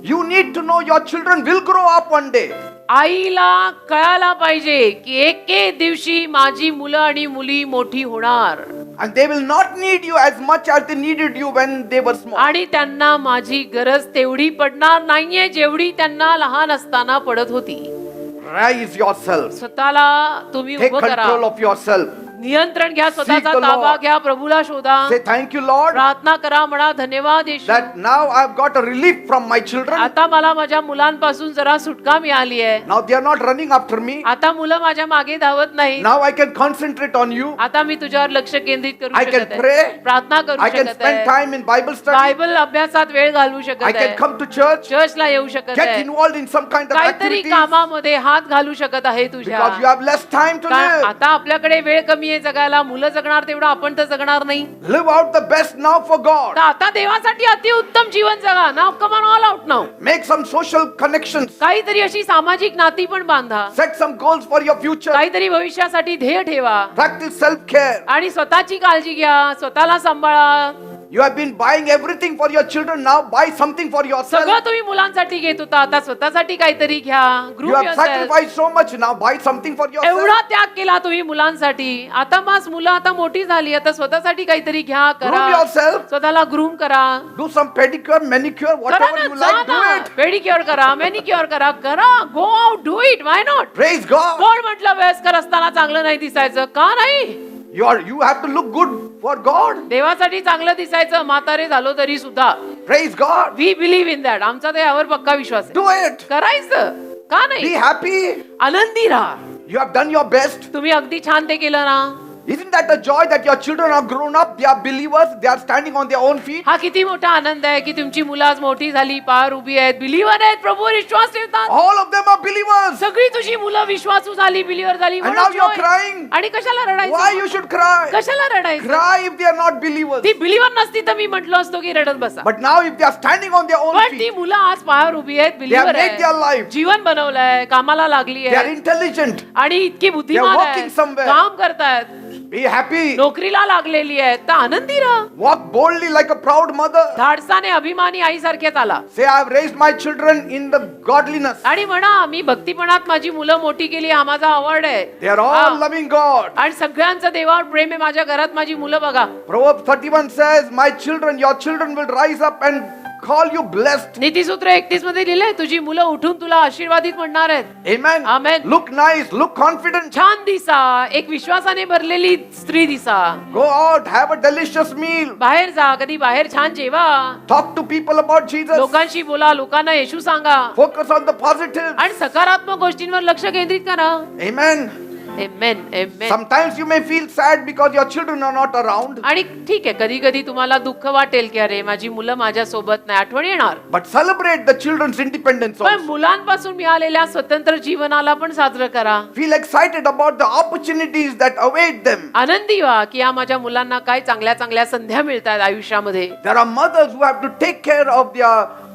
Speaker 1: You need to know your children will grow up one day.
Speaker 2: आईला कळायला पाहिजे की एके दिवशी माझी मुलं आणि मुली मोठी होणार
Speaker 1: And they will not need you as much as they needed you when they were small.
Speaker 2: आणि त्यांना माझी गरज तेवढी पडणार नाहीये जेवढी त्यांना लहान असताना पडत होती
Speaker 1: Raise yourself.
Speaker 2: स्वतःला तुम्ही
Speaker 1: Take
Speaker 2: उभं करा
Speaker 1: control of yourself.
Speaker 2: नियंत्रण घ्या, स्वतःचा
Speaker 1: the Lord.
Speaker 2: ताबा घ्या, प्रभूला शोधा,
Speaker 1: Say thank you, Lord,
Speaker 2: प्रार्थना करा, म्हणा धन्यवाद येशू.
Speaker 1: that now I've got a relief from my children.
Speaker 2: आता मला माझ्या मुलांपासून जरा सुटका मिळाली आहे.
Speaker 1: Now they are not running after me.
Speaker 2: आता मुलं माझ्या मागे धावत नाही.
Speaker 1: Now I can concentrate on you.
Speaker 2: आता मी तुझ्यावर लक्ष केंद्रित करू
Speaker 1: I can
Speaker 2: शकत आहे,
Speaker 1: pray.
Speaker 2: प्रार्थना करू
Speaker 1: I can
Speaker 2: शकत
Speaker 1: spend
Speaker 2: आहे,
Speaker 1: time in Bible study.
Speaker 2: Bible अभ्यासात वेळ घालवू शकत
Speaker 1: I
Speaker 2: आहे,
Speaker 1: can come to church.
Speaker 2: चर्चला येऊ शकत
Speaker 1: Get
Speaker 2: आहे,
Speaker 1: involved in some kind of
Speaker 2: काहीतरी
Speaker 1: activities
Speaker 2: कामामध्ये हात घालू शकत आहे तुझ्या.
Speaker 1: because you have less time to
Speaker 2: कारण
Speaker 1: live.
Speaker 2: आता आपल्याकडे वेळ कमी आहे जगायला. मुलं जगणार तेवढं आपण तर जगणार नाही.
Speaker 1: Live out the best now for God.
Speaker 2: तर आता देवासाठी अतिउत्तम जीवन जगा. नाव कमान ऑल आउट नाव.
Speaker 1: Make some social connections.
Speaker 2: काहीतरी अशी सामाजिक नाती पण बांधा.
Speaker 1: Set some goals for your future.
Speaker 2: काहीतरी भविष्यासाठी ध्येय ठेवा
Speaker 1: Practice self-care.
Speaker 2: आणि स्वतःची काळजी घ्या, स्वतःला सांभाळा.
Speaker 1: You have been buying everything for your children. Now buy something for yourself.
Speaker 2: सगळं तुम्ही मुलांसाठी घेत होता, आता स्वतःसाठी काहीतरी घ्या.
Speaker 1: You
Speaker 2: group
Speaker 1: have sacrificed so much. Now buy something for yourself.
Speaker 2: एवढा त्याग केला तुम्ही मुलांसाठी. आता बस मुलं आता मोठी झाली, आता स्वतःसाठी काहीतरी घ्या,
Speaker 1: Groom
Speaker 2: करा,
Speaker 1: yourself.
Speaker 2: स्वतःला ग्रूम करा.
Speaker 1: Do some pedicure, manicure,
Speaker 2: करा
Speaker 1: whatever
Speaker 2: ना,
Speaker 1: you
Speaker 2: जा
Speaker 1: like. Do
Speaker 2: ना.
Speaker 1: it.
Speaker 2: पेडिक्युअर करा, मॅनिक्युअर करा, करा. Go out, do it. Why not?
Speaker 1: Praise God.
Speaker 2: कोण म्हटलं वयस्कर असताना चांगलं नाही दिसायचं? का नाही?
Speaker 1: You have to look good for God.
Speaker 2: देवासाठी चांगलं दिसायचं म्हातारे झालो तरी सुद्धा.
Speaker 1: Praise God.
Speaker 2: We believe in that. आमचा तर यावर पक्का विश्वास आहे.
Speaker 1: Do it.
Speaker 2: करायचं का
Speaker 1: Be
Speaker 2: नाही?
Speaker 1: happy.
Speaker 2: आनंदी राहा.
Speaker 1: You have done your best.
Speaker 2: तुम्ही अगदी छान ते केलं ना.
Speaker 1: Isn't that a joy that your children are grown up? They are believers. They are standing on their own feet.
Speaker 2: हा किती मोठा आनंद आहे की तुमची मुलं आज मोठी झाली, पार उभी आहेत, बिलीव्हर आहेत, प्रभूवर विश्वास ठेवतात.
Speaker 1: All of them are believers.
Speaker 2: सगळी तुझी मुलं विश्वासू झाली, बिलीव्हर झाली.
Speaker 1: And
Speaker 2: म्हणून
Speaker 1: now you're
Speaker 2: joy.
Speaker 1: crying.
Speaker 2: आणि कशाला
Speaker 1: Why
Speaker 2: रडायचं?
Speaker 1: you should cry?
Speaker 2: कशाला रडायचं?
Speaker 1: Cry if they are not believers.
Speaker 2: ती बिलीव्हर नसती तर मी म्हटलं असतो की रडत बसा.
Speaker 1: But now if they are standing on their own
Speaker 2: पण ती
Speaker 1: feet,
Speaker 2: मुलं आज पायावर उभी आहेत,
Speaker 1: they have
Speaker 2: बिलीव्हर
Speaker 1: made their
Speaker 2: आहे,
Speaker 1: life.
Speaker 2: जीवन बनवलंय, कामाला लागली
Speaker 1: They are
Speaker 2: आहे
Speaker 1: intelligent.
Speaker 2: आणि इतकी बुद्धिमान
Speaker 1: They are
Speaker 2: आहे,
Speaker 1: working somewhere.
Speaker 2: काम करतायत,
Speaker 1: Be happy.
Speaker 2: नोकरीला लागलेली आहे, तर आनंदी राहा.
Speaker 1: Walk boldly like a proud mother.
Speaker 2: धाडसाने अभिमानी आईसारखेच आला
Speaker 1: Say, I have raised my children in the godliness.
Speaker 2: आणि म्हणा मी भक्तिपणात माझी मुलं मोठी केली, हा माझा आवड आहे.
Speaker 1: They are all
Speaker 2: हा.
Speaker 1: loving God.
Speaker 2: आणि सगळ्यांचं देवावर प्रेम आहे. माझ्या घरात माझी मुलं बघा.
Speaker 1: Proverbs 31 says, my children, your children will rise up and call you blessed.
Speaker 2: नीतिसूत्र 31 मध्ये लिहिलंय तुझी मुलं उठून तुला आशीर्वादित म्हणणार आहेत.
Speaker 1: Amen.
Speaker 2: Amen.
Speaker 1: Look nice, look confident.
Speaker 2: छान दिसा, एक विश्वासाने भरलेली स्त्री दिसा.
Speaker 1: Go out, have a delicious meal.
Speaker 2: बाहेर जा, कधी बाहेर छान जेवा,
Speaker 1: Talk to people about Jesus.
Speaker 2: लोकांशी बोला, लोकांना येशू सांगा
Speaker 1: Focus on the positive.
Speaker 2: आणि सकारात्मक गोष्टींवर लक्ष केंद्रित करा.
Speaker 1: Amen.
Speaker 2: Amen, amen.
Speaker 1: Sometimes you may feel sad because your children are not around.
Speaker 2: आणि ठीक आहे, कधी कधी तुम्हाला दुःख वाटेल की अरे माझी मुलं माझ्या सोबत नाही, आठवण येणार.
Speaker 1: But celebrate the children's independence
Speaker 2: पण
Speaker 1: also.
Speaker 2: मुलांपासून मिळालेल्या स्वतंत्र जीवनाला पण साजरं करा.
Speaker 1: Feel excited about the opportunities that await them.
Speaker 2: आनंदी व्हा की या माझ्या मुलांना काय चांगल्या चांगल्या संध्या मिळतात आयुष्यामध्ये.
Speaker 1: There are mothers who have to take care of their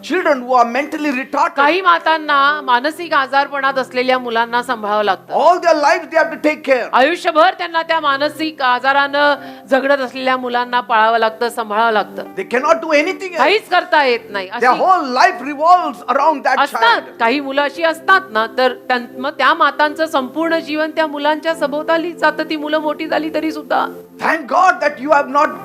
Speaker 1: children who are mentally retarded.
Speaker 2: काही मातांना मानसिक आजारपणात असलेल्या मुलांना सांभाळावं लागतं.
Speaker 1: All their lives they have to take care.
Speaker 2: आयुष्यभर त्यांना त्या मानसिक आजारानं झगडत असलेल्या मुलांना पाळावं लागतं, सांभाळावं लागतं.
Speaker 1: They cannot do anything else.
Speaker 2: काहीच करता येत नाही.
Speaker 1: Their
Speaker 2: अशी
Speaker 1: whole life revolves around that
Speaker 2: असतात
Speaker 1: child.
Speaker 2: काही मुलं अशी असतात ना, तर मग त्या मातांचं संपूर्ण जीवन त्या मुलांच्या सभोवताली जातं. ती मुलं मोठी झाली तरी सुद्धा.
Speaker 1: Thank God that you have not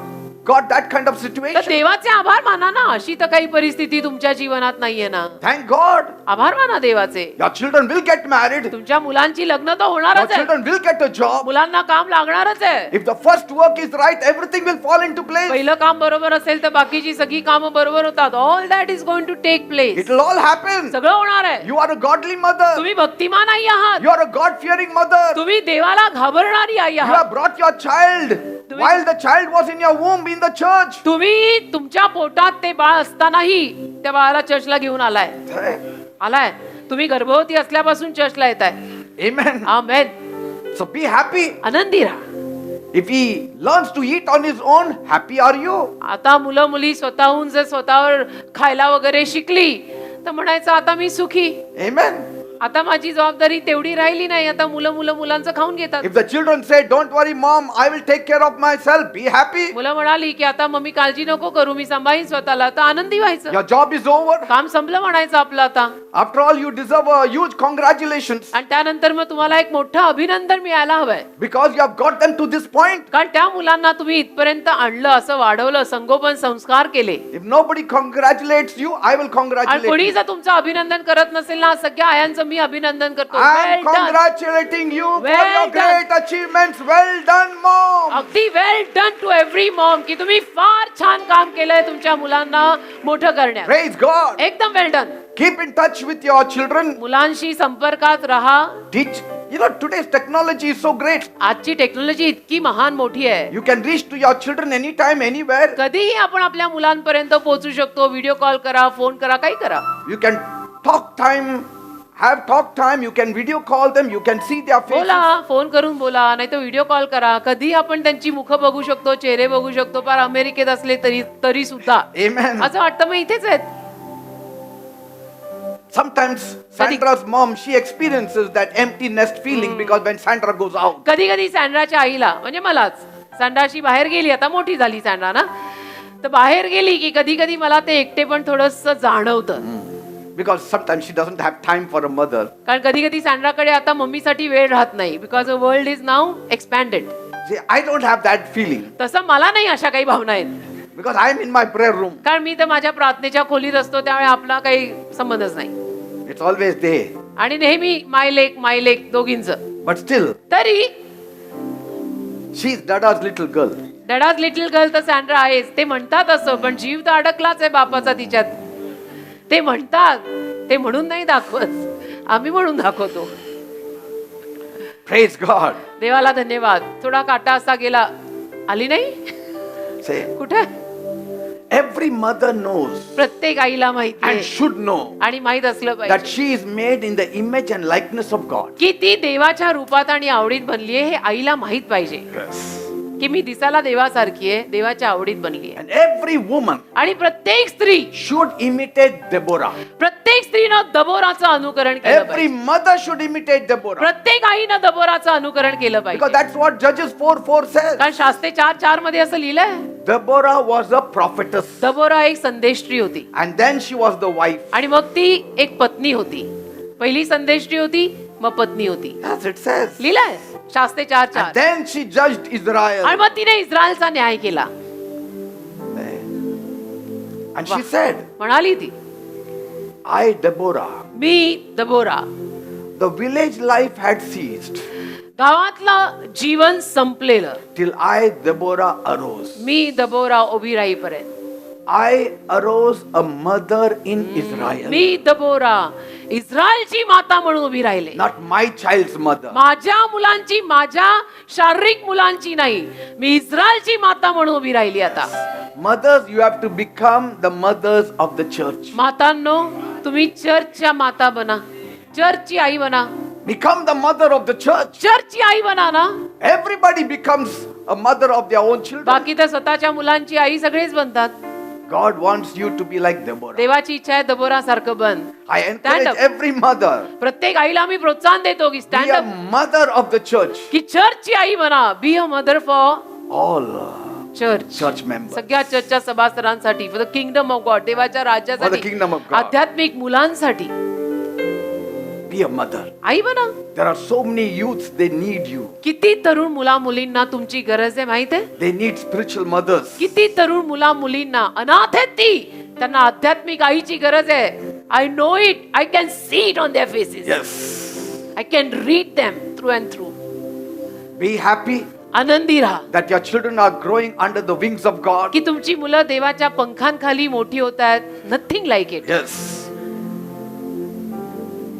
Speaker 1: got that kind of
Speaker 2: तर
Speaker 1: situation.
Speaker 2: देवाचे आभार माना ना. अशी तर काही परिस्थिती तुमच्या जीवनात नाहीये ना.
Speaker 1: Thank God.
Speaker 2: आभार माना देवाचे.
Speaker 1: Your children will get married.
Speaker 2: तुमच्या मुलांची लग्न तर
Speaker 1: Your
Speaker 2: होणारच आहे.
Speaker 1: children will get a job.
Speaker 2: मुलांना काम लागणारच आहे.
Speaker 1: If the first work is right, everything will fall into place.
Speaker 2: पहिलं काम बरोबर असेल तर बाकीची सगळी कामं बरोबर होतात. All that is going to take place.
Speaker 1: It will all happen.
Speaker 2: सगळं होणार आहे.
Speaker 1: You are a godly mother.
Speaker 2: तुम्ही भक्तिमान आई आहात.
Speaker 1: You are a God-fearing mother.
Speaker 2: तुम्ही देवाला घाबरणारी आई
Speaker 1: You
Speaker 2: आहात.
Speaker 1: have brought your child while the child was in your womb in the church.
Speaker 2: तुम्ही तुमच्या पोटात ते बाळ असतानाही त्या बाळाला चर्चला घेऊन आलाय. तुम्ही गर्भवती असल्यापासून चर्चला येताय.
Speaker 1: Amen.
Speaker 2: Amen.
Speaker 1: So be happy.
Speaker 2: आनंदी राहा.
Speaker 1: If he learns to eat on his own, happy are you?
Speaker 2: आता मुलं मुली स्वतःहून जर स्वतःवर खायला वगैरे शिकली तर म्हणायचं आता मी सुखी.
Speaker 1: Amen.
Speaker 2: आता माझी जबाबदारी तेवढी राहिली नाही. आता मुलांचं खाऊन घेतात.
Speaker 1: If the children say, don't worry mom, I will take care of myself, be happy.
Speaker 2: मुलं म्हणाली की आता मम्मी काळजी नको करू, मी सांभाळीन स्वतःला, तर आनंदी व्हायचं.
Speaker 1: Your job is over.
Speaker 2: काम संपलं म्हणायचं आपलं आता.
Speaker 1: After all, you deserve a huge congratulations
Speaker 2: आणि त्यानंतर मग तुम्हाला एक मोठं अभिनंदन मिळायला हवंय.
Speaker 1: because you have got them to this point.
Speaker 2: कारण त्या मुलांना तुम्ही इथपर्यंत आणलं, असं वाढवलं, संगोपन संस्कार केले.
Speaker 1: If nobody congratulates you, I will
Speaker 2: आणि
Speaker 1: congratulate
Speaker 2: कोणी
Speaker 1: you.
Speaker 2: जर तुमचं अभिनंदन करत नसेल ना, सगळ्या आयांचं मी अभिनंदन करतो.
Speaker 1: I am
Speaker 2: Well done.
Speaker 1: congratulating you for
Speaker 2: Well
Speaker 1: your great achievements. Well done, mom.
Speaker 2: अगदी वेल डन टू एव्हरी मॉम की तुम्ही फार छान काम केलंय तुमच्या मुलांना मोठं करण्यात.
Speaker 1: Praise God.
Speaker 2: एकदम वेल done.
Speaker 1: Keep in touch with your children.
Speaker 2: मुलांशी संपर्कात राहा.
Speaker 1: Teach. You know, today's technology is so great.
Speaker 2: आजची टेक्नॉलॉजी इतकी महान मोठी आहे.
Speaker 1: You can reach to your children anytime, anywhere.
Speaker 2: कधीही आपण आपल्या मुलांपर्यंत पोहोचू शकतो. व्हिडिओ कॉल करा, फोन करा, काही करा.
Speaker 1: You can talk time, have talk time. You can video call them. You can see their faces.
Speaker 2: बोला, फोन करून बोला, नाही तर व्हिडिओ कॉल करा. कधी आपण त्यांची मुख बघू शकतो, चेहरे बघू शकतो. फार अमेरिकेत असले तरी सुद्धा
Speaker 1: Amen.
Speaker 2: असं वाटतं मग इथेच आहेत.
Speaker 1: Sometimes Sandra's mom, she experiences that empty nest feeling because when Sandra goes out.
Speaker 2: कधी कधी सँड्राच्या आईला म्हणजे मलाच सँड्राशी बाहेर गेली, आता मोठी झाली सँड्रा ना, तर बाहेर गेली की कधी कधी मला ते एकटे पण थोडस जाणवतं.
Speaker 1: Because sometimes she doesn't have time for a mother.
Speaker 2: कारण कधी कधी सँड्राकडे आता मम्मीसाठी वेळ राहत नाही. Because the world is now expanded.
Speaker 1: See, I don't have that feeling
Speaker 2: तसं मला नाही अशा काही भावना आहेत.
Speaker 1: because I am in my prayer room.
Speaker 2: कारण मी तर माझ्या प्रार्थनेच्या खोलीत असतो, त्यामुळे आपला काही संबंधच नाही.
Speaker 1: It's always there.
Speaker 2: आणि नेहमी माय लेक दोघींच.
Speaker 1: But still,
Speaker 2: तरी
Speaker 1: she's Dada's little girl.
Speaker 2: Dada's little girl तर सँड्रा आहेच. ते म्हणतात असं, पण जीव तर अडकलाच आहे बापाचा तिच्यात. ते म्हणतात, ते म्हणून नाही दाखवत, आम्ही म्हणून दाखवतो.
Speaker 1: Praise God.
Speaker 2: देवाला धन्यवाद. थोडा काटा असा गेला, आली नाही.
Speaker 1: Say,
Speaker 2: कुठे?
Speaker 1: every mother knows
Speaker 2: प्रत्येक आईला माहिती
Speaker 1: and
Speaker 2: आहे
Speaker 1: should know
Speaker 2: आणि माहित असलं
Speaker 1: that
Speaker 2: पाहिजे
Speaker 1: she is made in the image and likeness of God.
Speaker 2: की ती देवाच्या रूपात आणि आवडीत बनली आहे. हे आईला माहित पाहिजे
Speaker 1: Yes.
Speaker 2: की मी दिसायला देवासारखी आहे, देवाच्या आवडीत बनली आहे.
Speaker 1: And every woman
Speaker 2: आणि प्रत्येक स्त्री,
Speaker 1: should imitate Deborah.
Speaker 2: प्रत्येक स्त्रीनं दबोराचं अनुकरण केलं
Speaker 1: Every
Speaker 2: पाहिजे.
Speaker 1: mother should imitate Deborah.
Speaker 2: प्रत्येक आईनं दबोराचं अनुकरण केलं
Speaker 1: Because
Speaker 2: पाहिजे.
Speaker 1: that's what Judges 4:4 says.
Speaker 2: कारण शास्त्रे 4:4 मध्ये असं लिहिलंय,
Speaker 1: Deborah was a prophetess.
Speaker 2: दबोरा एक संदेष्ट्री होती
Speaker 1: And then she was the wife.
Speaker 2: आणि मग ती एक पत्नी होती. पहिली संदेष्ट्री होती, मग पत्नी होती.
Speaker 1: As it says.
Speaker 2: लिहिलंय शास्त्रे 4:4.
Speaker 1: And then she judged Israel.
Speaker 2: आणि मग तिने इस्रायलचा न्याय केला.
Speaker 1: And she said,
Speaker 2: म्हणाली ती,
Speaker 1: I, Deborah,
Speaker 2: me Deborah,
Speaker 1: the village life had ceased
Speaker 2: गावातलं जीवन संपलेलं,
Speaker 1: till I, Deborah, arose.
Speaker 2: मी दबोरा उभी राहीपर्यंत.
Speaker 1: I arose a mother in Israel.
Speaker 2: मी दबोरा इस्रायलची माता म्हणून उभी राहिले.
Speaker 1: Not my child's mother.
Speaker 2: माझ्या मुलांची, माझ्या शारीरिक मुलांची नाही, मी इस्रायलची माता म्हणून उभी राहिली. आता
Speaker 1: Mothers, you have to become the mothers of the church.
Speaker 2: मातांनो, तुम्ही चर्चच्या माता बना, चर्चची आई बना.
Speaker 1: Become the mother of the church.
Speaker 2: चर्चची आई बना ना.
Speaker 1: Everybody becomes a mother of their own children.
Speaker 2: बाकी तर स्वतःच्या मुलांची आई सगळेच बनतात.
Speaker 1: God wants you to be like Deborah.
Speaker 2: देवाची इच्छा आहे दबोरा सारखं बन.
Speaker 1: I encourage
Speaker 2: up.
Speaker 1: every mother
Speaker 2: प्रत्येक आईला आम्ही प्रोत्साहन देतो की
Speaker 1: be
Speaker 2: stand
Speaker 1: a
Speaker 2: up,
Speaker 1: mother of the church.
Speaker 2: की चर्चची आई बना. Be a mother for
Speaker 1: All
Speaker 2: church,
Speaker 1: church members.
Speaker 2: सगळ्या चर्चच्या सभासदांसाठी, for the kingdom of God, देवाच्या
Speaker 1: For the
Speaker 2: राज्यासाठी,
Speaker 1: kingdom of God.
Speaker 2: आध्यात्मिक मुलांसाठी
Speaker 1: Be a mother.
Speaker 2: आई बना.
Speaker 1: There are so many youths, they need you.
Speaker 2: किती तरुण मुला मुलींना तुमची गरज आहे माहित आहे?
Speaker 1: They need spiritual mothers.
Speaker 2: किती तरुण मुला मुलींना, अनाथ आहेत ती, त्यांना आध्यात्मिक आईची गरज आहे. I know it, I can see it on their faces.
Speaker 1: Yes.
Speaker 2: I can read them through and through.
Speaker 1: Be happy
Speaker 2: आनंदी राहा
Speaker 1: that your children are growing under the wings of God.
Speaker 2: की तुमची मुलं देवाच्या पंखांखाली मोठी होत आहेत. Nothing like it.
Speaker 1: Yes.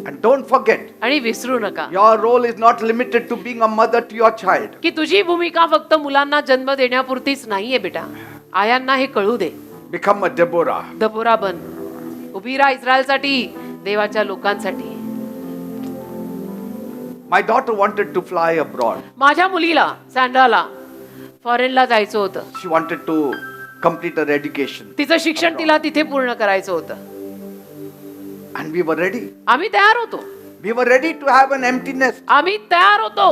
Speaker 1: And don't forget,
Speaker 2: आणि विसरू नका
Speaker 1: your role is not limited to being a mother to your child.
Speaker 2: की तुझी भूमिका फक्त मुलांना जन्म देण्यापुरतीच नाहीये बेटा. आयांना हे कळू दे.
Speaker 1: Become a Deborah.
Speaker 2: दबोरा बन. उभी राहा इस्रायलसाठी, देवाच्या लोकांसाठी.
Speaker 1: My daughter wanted to fly abroad.
Speaker 2: माझ्या मुलीला, सँड्राला, फॉरेनला जायचं होतं.
Speaker 1: She wanted to complete her education.
Speaker 2: तिचं शिक्षण तिला तिथे पूर्ण करायचं होतं.
Speaker 1: And we were ready.
Speaker 2: आम्ही तयार होतो.
Speaker 1: We were ready to have an empty nest.
Speaker 2: आम्ही तयार होतो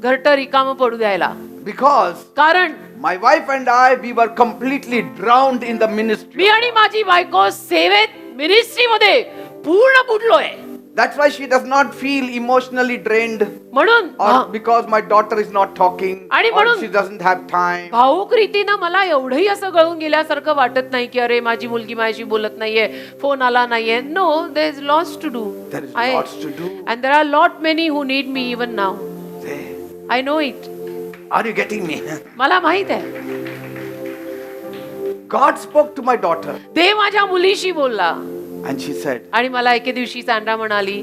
Speaker 2: घरटं रिकामं पडू द्यायला.
Speaker 1: Because
Speaker 2: कारण
Speaker 1: my wife and I, we were completely drowned in the ministry.
Speaker 2: मी आणि माझी बायको सेवेत, मिनिस्ट्रीमध्ये पूर्ण बुडलोय.
Speaker 1: That's why she does not feel emotionally drained,
Speaker 2: म्हणून
Speaker 1: or because my daughter is not talking,
Speaker 2: आणि
Speaker 1: or
Speaker 2: म्हणून
Speaker 1: she doesn't have time.
Speaker 2: भावुक रीतीनं मला एवढंही असं गळून गेल्यासारखं वाटत नाही की अरे माझी मुलगी माझ्याशी बोलत नाहीये, फोन आला नाहीये. No, there is lots to do.
Speaker 1: There is lots to do.
Speaker 2: And there are lot many who need me even now.
Speaker 1: Say,
Speaker 2: I know it.
Speaker 1: are you getting me?
Speaker 2: मला माहित आहे.
Speaker 1: God spoke to my daughter
Speaker 2: देव माझ्या मुलीशी बोलला
Speaker 1: and she said,
Speaker 2: आणि मला एके दिवशी सँड्रा म्हणाली,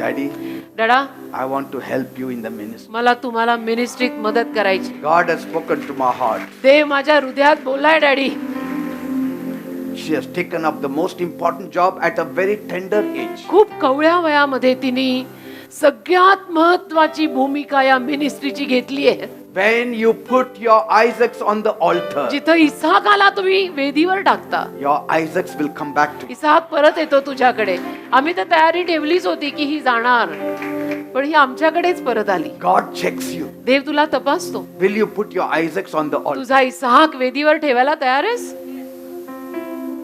Speaker 1: Daddy,
Speaker 2: डॅडा
Speaker 1: I want to help you in the ministry.
Speaker 2: मला तुम्हाला मिनिस्ट्रीत मदत करायची.
Speaker 1: God has spoken to my heart.
Speaker 2: देव माझ्या हृदयात बोललाय daddy.
Speaker 1: She has taken up the most important job at a very tender age.
Speaker 2: खूप कवळ्या वयामध्ये तिने सगळ्यात महत्वाची भूमिका या मिनिस्ट्रीची घेतली आहे.
Speaker 1: When you put your Isaacs on the altar,
Speaker 2: जिथं इसाकाला तुम्ही वेदीवर टाकता,
Speaker 1: your Isaacs will come back to you.
Speaker 2: Isaac परत येतो तुझ्याकडे. आम्ही तर तयारी ठेवलीच होती की ही जाणार, पण ही आमच्याकडेच परत आली.
Speaker 1: God checks you.
Speaker 2: देव तुला तपासतो.
Speaker 1: Will you put your Isaacs on the altar?
Speaker 2: तुझा इसाक वेदीवर ठेवायला तयार आहेस?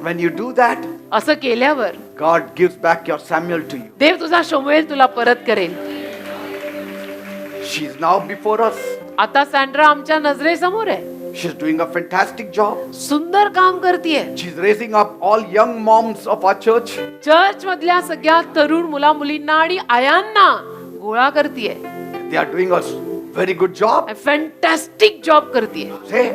Speaker 1: When you do that,
Speaker 2: असं केल्यावर
Speaker 1: God gives back your Samuel to you.
Speaker 2: देव तुझा शमूएल तुला परत करेल.
Speaker 1: She is now before us.
Speaker 2: आता सँड्रा आमच्या नजरेसमोर आहे.
Speaker 1: She's doing a fantastic job.
Speaker 2: सुंदर काम करतीये.
Speaker 1: She's raising up all young moms of our church.
Speaker 2: Church मधल्या सगळ्या तरुण मुला मुलींना आणि आयांना गोळा करतीये.
Speaker 1: They are doing a very good job.
Speaker 2: Fantastic job करतीये.
Speaker 1: Say,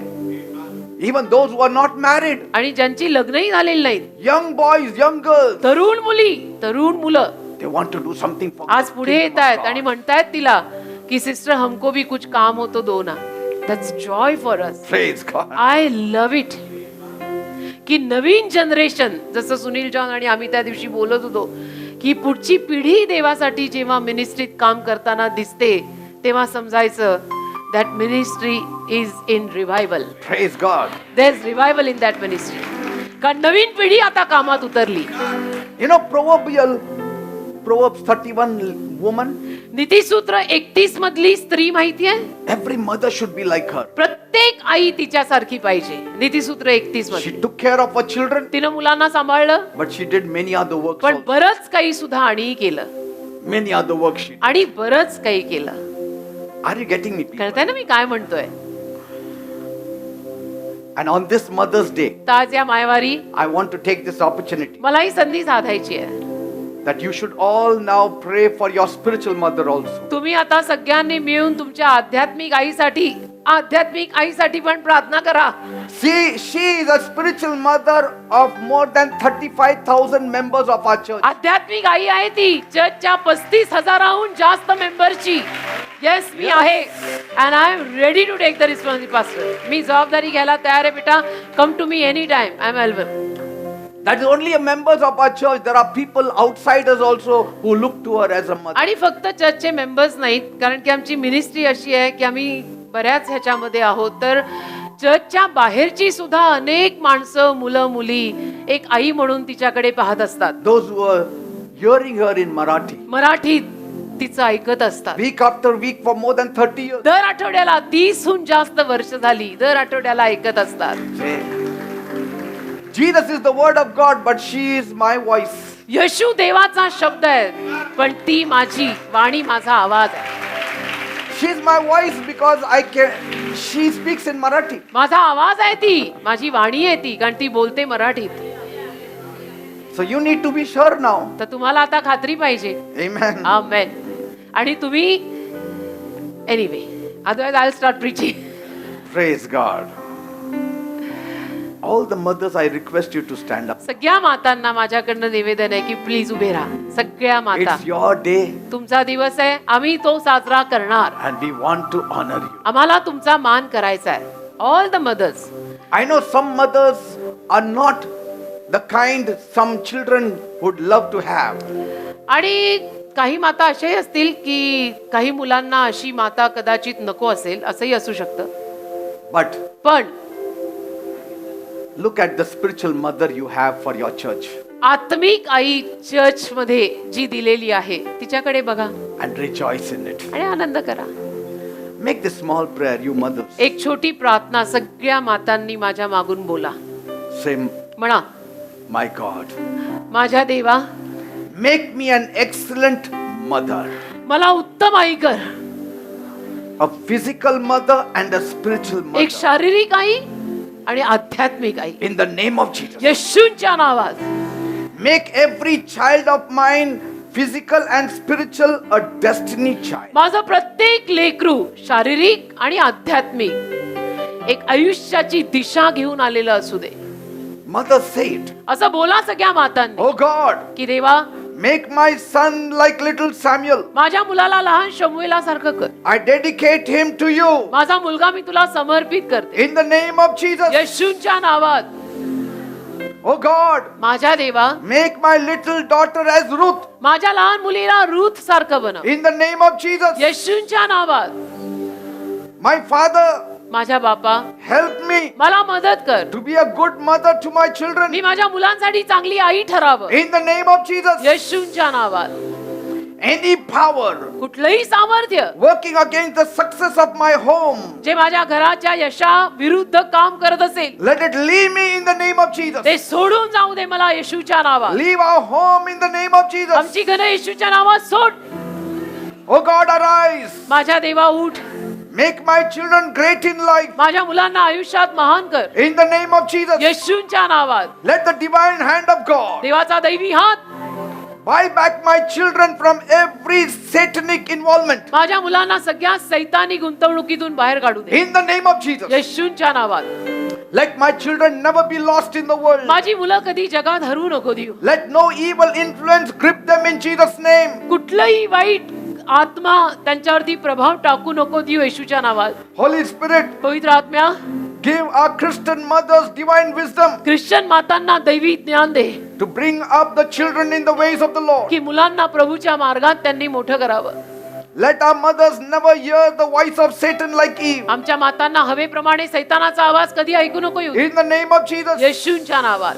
Speaker 1: even those who are not married,
Speaker 2: आणि ज्यांची लग्नही झालेली नाहीत,
Speaker 1: young boys, young girls,
Speaker 2: तरुण मुली, तरुण मुलं
Speaker 1: they want to do something for
Speaker 2: आज
Speaker 1: the
Speaker 2: पुढे
Speaker 1: kingdom
Speaker 2: येत
Speaker 1: of
Speaker 2: आहेत
Speaker 1: God.
Speaker 2: आणि म्हणतायत तिला की सिस्टर हमको भी कुछ काम हो तो दो ना. That's Joy for us.
Speaker 1: Praise God.
Speaker 2: I love it. की नवीन जनरेशन, जसं सुनील जॉन आणि आम्ही त्या दिवशी बोलत होतो की पुढची पिढी देवासाठी जेव्हा मिनिस्ट्रीत काम करताना दिसते, तेव्हा समजायचं that ministry is in revival.
Speaker 1: Praise God.
Speaker 2: There is revival in that ministry. कारण नवीन पिढी आता कामात उतरली.
Speaker 1: You know, Proverbs 31 woman,
Speaker 2: नीतिसूत्र 31 मधली स्त्री माहिती आहे?
Speaker 1: every mother should be like her.
Speaker 2: प्रत्येक आई तिच्यासारखी पाहिजे. नीतिसूत्र 31
Speaker 1: She
Speaker 2: मध्ये
Speaker 1: took care of her children,
Speaker 2: तिनं मुलांना सांभाळलं,
Speaker 1: but she did many other works
Speaker 2: पण
Speaker 1: also.
Speaker 2: बरंच काही सुद्धा आणि केलं,
Speaker 1: Many other works she did.
Speaker 2: आणि बरंच काही केलं.
Speaker 1: Are you getting me, people?
Speaker 2: कळतंय ना मी काय म्हणतोय?
Speaker 1: And on this Mother's Day,
Speaker 2: तर आज या मायवारी
Speaker 1: I want to take this opportunity
Speaker 2: मला ही संधी साधायची आहे.
Speaker 1: that you should all now pray for your spiritual mother also.
Speaker 2: तुम्ही आता सगळ्यांनी मिळून तुमच्या आध्यात्मिक आईसाठी पण प्रार्थना करा.
Speaker 1: She is a spiritual mother of more than 35,000 members of our church.
Speaker 2: आध्यात्मिक आई आहे ती चर्चच्या 35,000हून जास्त मेंबरची. येस, मी आहे. And I am ready to take the responsibility pastor. मी जबाबदारी घ्यायला तयार आहे बेटा. Come to me any time. I am available.
Speaker 1: That is only a members of our church. There are people outsiders also who look to her as a mother.
Speaker 2: आणि फक्त चर्चचे members नाहीत, कारण की आमची मिनिस्ट्री अशी आहे की आम्ही बऱ्याच ह्याच्यामध्ये आहोत. तर चर्चच्या बाहेरची सुद्धा अनेक माणसं, मुलं मुली एक आई म्हणून तिच्याकडे पाहत असतात.
Speaker 1: Those who are hearing her in Marathi,
Speaker 2: मराठीत तिचं ऐकत असतात.
Speaker 1: week after week for more than 30 years.
Speaker 2: दर आठवड्याला 30हून जास्त वर्ष झाली दर आठवड्याला ऐकत असतात.
Speaker 1: Say, Jesus is the word of God, but she is my voice.
Speaker 2: येशू देवाचा शब्द आहे, पण ती माझी वाणी, माझा आवाज आहे.
Speaker 1: She is my voice because she speaks in Marathi.
Speaker 2: माझा आवाज आहे ती, माझी वाणी आहे ती, कारण ती बोलते मराठीत.
Speaker 1: So you need to be sure now.
Speaker 2: तर तुम्हाला आता खात्री पाहिजे.
Speaker 1: Amen.
Speaker 2: आमेन. आणि तुम्ही anyway, otherwise I will start preaching.
Speaker 1: Praise God. All the mothers, I request you to stand up.
Speaker 2: सगळ्या मातांना माझ्याकडनं निवेदन आहे की प्लीज उभे राहा. सगळ्या माता,
Speaker 1: It's your day
Speaker 2: तुमचा दिवस आहे, आम्ही तो साजरा करणार.
Speaker 1: and we want to honor you.
Speaker 2: आम्हाला तुमचा मान करायचा आहे. All the mothers.
Speaker 1: I know some mothers are not the kind some children would love to have.
Speaker 2: आणि काही माता अशाही असतील की काही मुलांना अशी माता कदाचित नको असेल, असंही असू शकतं.
Speaker 1: But
Speaker 2: पण
Speaker 1: look at the spiritual mother you have for your church
Speaker 2: आत्मिक आई चर्च मध्ये जी दिलेली आहे तिच्याकडे बघा
Speaker 1: and rejoice in it.
Speaker 2: आणि आनंद करा.
Speaker 1: Make this small prayer, you mothers.
Speaker 2: एक छोटी प्रार्थना सगळ्या मातांनी माझ्या मागून बोला.
Speaker 1: Say,
Speaker 2: म्हणा,
Speaker 1: my God,
Speaker 2: माझ्या देवा,
Speaker 1: Make me an excellent mother.
Speaker 2: मला उत्तम आई कर.
Speaker 1: A physical mother and a spiritual
Speaker 2: एक
Speaker 1: mother.
Speaker 2: शारीरिक आई आणि आध्यात्मिक आई.
Speaker 1: In the name of Jesus.
Speaker 2: येशूच्या नावात.
Speaker 1: Make every child of mine, physical and spiritual, a destiny child.
Speaker 2: माझं प्रत्येक लेकरू शारीरिक आणि आध्यात्मिक एक आयुष्याची दिशा घेऊन आलेलं असू दे.
Speaker 1: Mother said,
Speaker 2: असं बोला सगळ्या मातांनी
Speaker 1: Oh God,
Speaker 2: की देवा
Speaker 1: make my son like little Samuel.
Speaker 2: माझ्या मुलाला लहान शमूएला सारखं कर.
Speaker 1: I dedicate him to you.
Speaker 2: माझा मुलगा मी तुला समर्पित करते.
Speaker 1: In the name of Jesus.
Speaker 2: येशूच्या नावात.
Speaker 1: Oh God,
Speaker 2: माझ्या देवा
Speaker 1: make my little daughter as Ruth.
Speaker 2: माझ्या लहान मुलीला रूथ सारखं बनव.
Speaker 1: In the name of Jesus.
Speaker 2: येशूच्या नावात.
Speaker 1: My Father,
Speaker 2: माझ्या बापा
Speaker 1: help me
Speaker 2: मला मदत कर.
Speaker 1: to be a good mother to my children.
Speaker 2: मी माझ्या मुलांसाठी चांगली आई ठरावं.
Speaker 1: In the name of Jesus.
Speaker 2: येशूच्या नावात.
Speaker 1: Any power
Speaker 2: कुठलंही सामर्थ्य
Speaker 1: working against the success of my home,
Speaker 2: जे माझ्या घराच्या यशा विरुद्ध काम करत असेल
Speaker 1: let it leave me in the name of Jesus.
Speaker 2: ते सोडून जाऊ दे मला येशूच्या नावात.
Speaker 1: Leave our home in the name of Jesus.
Speaker 2: आमची घरं येशूच्या नावात सोड.
Speaker 1: Oh God, arise.
Speaker 2: माझ्या देवा उठ.
Speaker 1: Make my children great in life.
Speaker 2: माझ्या मुलांना आयुष्यात महान कर.
Speaker 1: In the name of Jesus.
Speaker 2: येशूच्या नावात.
Speaker 1: Let the divine hand of God
Speaker 2: देवाचा दैवी हात
Speaker 1: buy back my children from every satanic involvement.
Speaker 2: माझ्या मुलांना सगळ्या सैतानी गुंतवणुकीतून बाहेर काढू दे.
Speaker 1: In the name of Jesus.
Speaker 2: येशूच्या नावात.
Speaker 1: Let my children never be lost in the world.
Speaker 2: माझी मुलं कधी जगात हरवू नको देऊ.
Speaker 1: Let no evil influence grip them in Jesus' name.
Speaker 2: कुठलंही वाईट आत्मा त्यांच्यावरती प्रभाव टाकू नको देऊ येशूच्या नावात.
Speaker 1: Holy Spirit,
Speaker 2: पवित्र आत्म्या
Speaker 1: give our Christian mothers divine wisdom
Speaker 2: Christian मातांना दैवी ज्ञान दे
Speaker 1: to bring up the children in the ways of the Lord.
Speaker 2: की मुलांना प्रभूच्या मार्गात त्यांनी मोठं करावं.
Speaker 1: Let our mothers never hear the voice of Satan like Eve.
Speaker 2: आमच्या मातांना हवेप्रमाणे सैतानाचा आवाज कधी ऐकू नको येऊ.
Speaker 1: In the name of Jesus.
Speaker 2: येशूच्या नावात.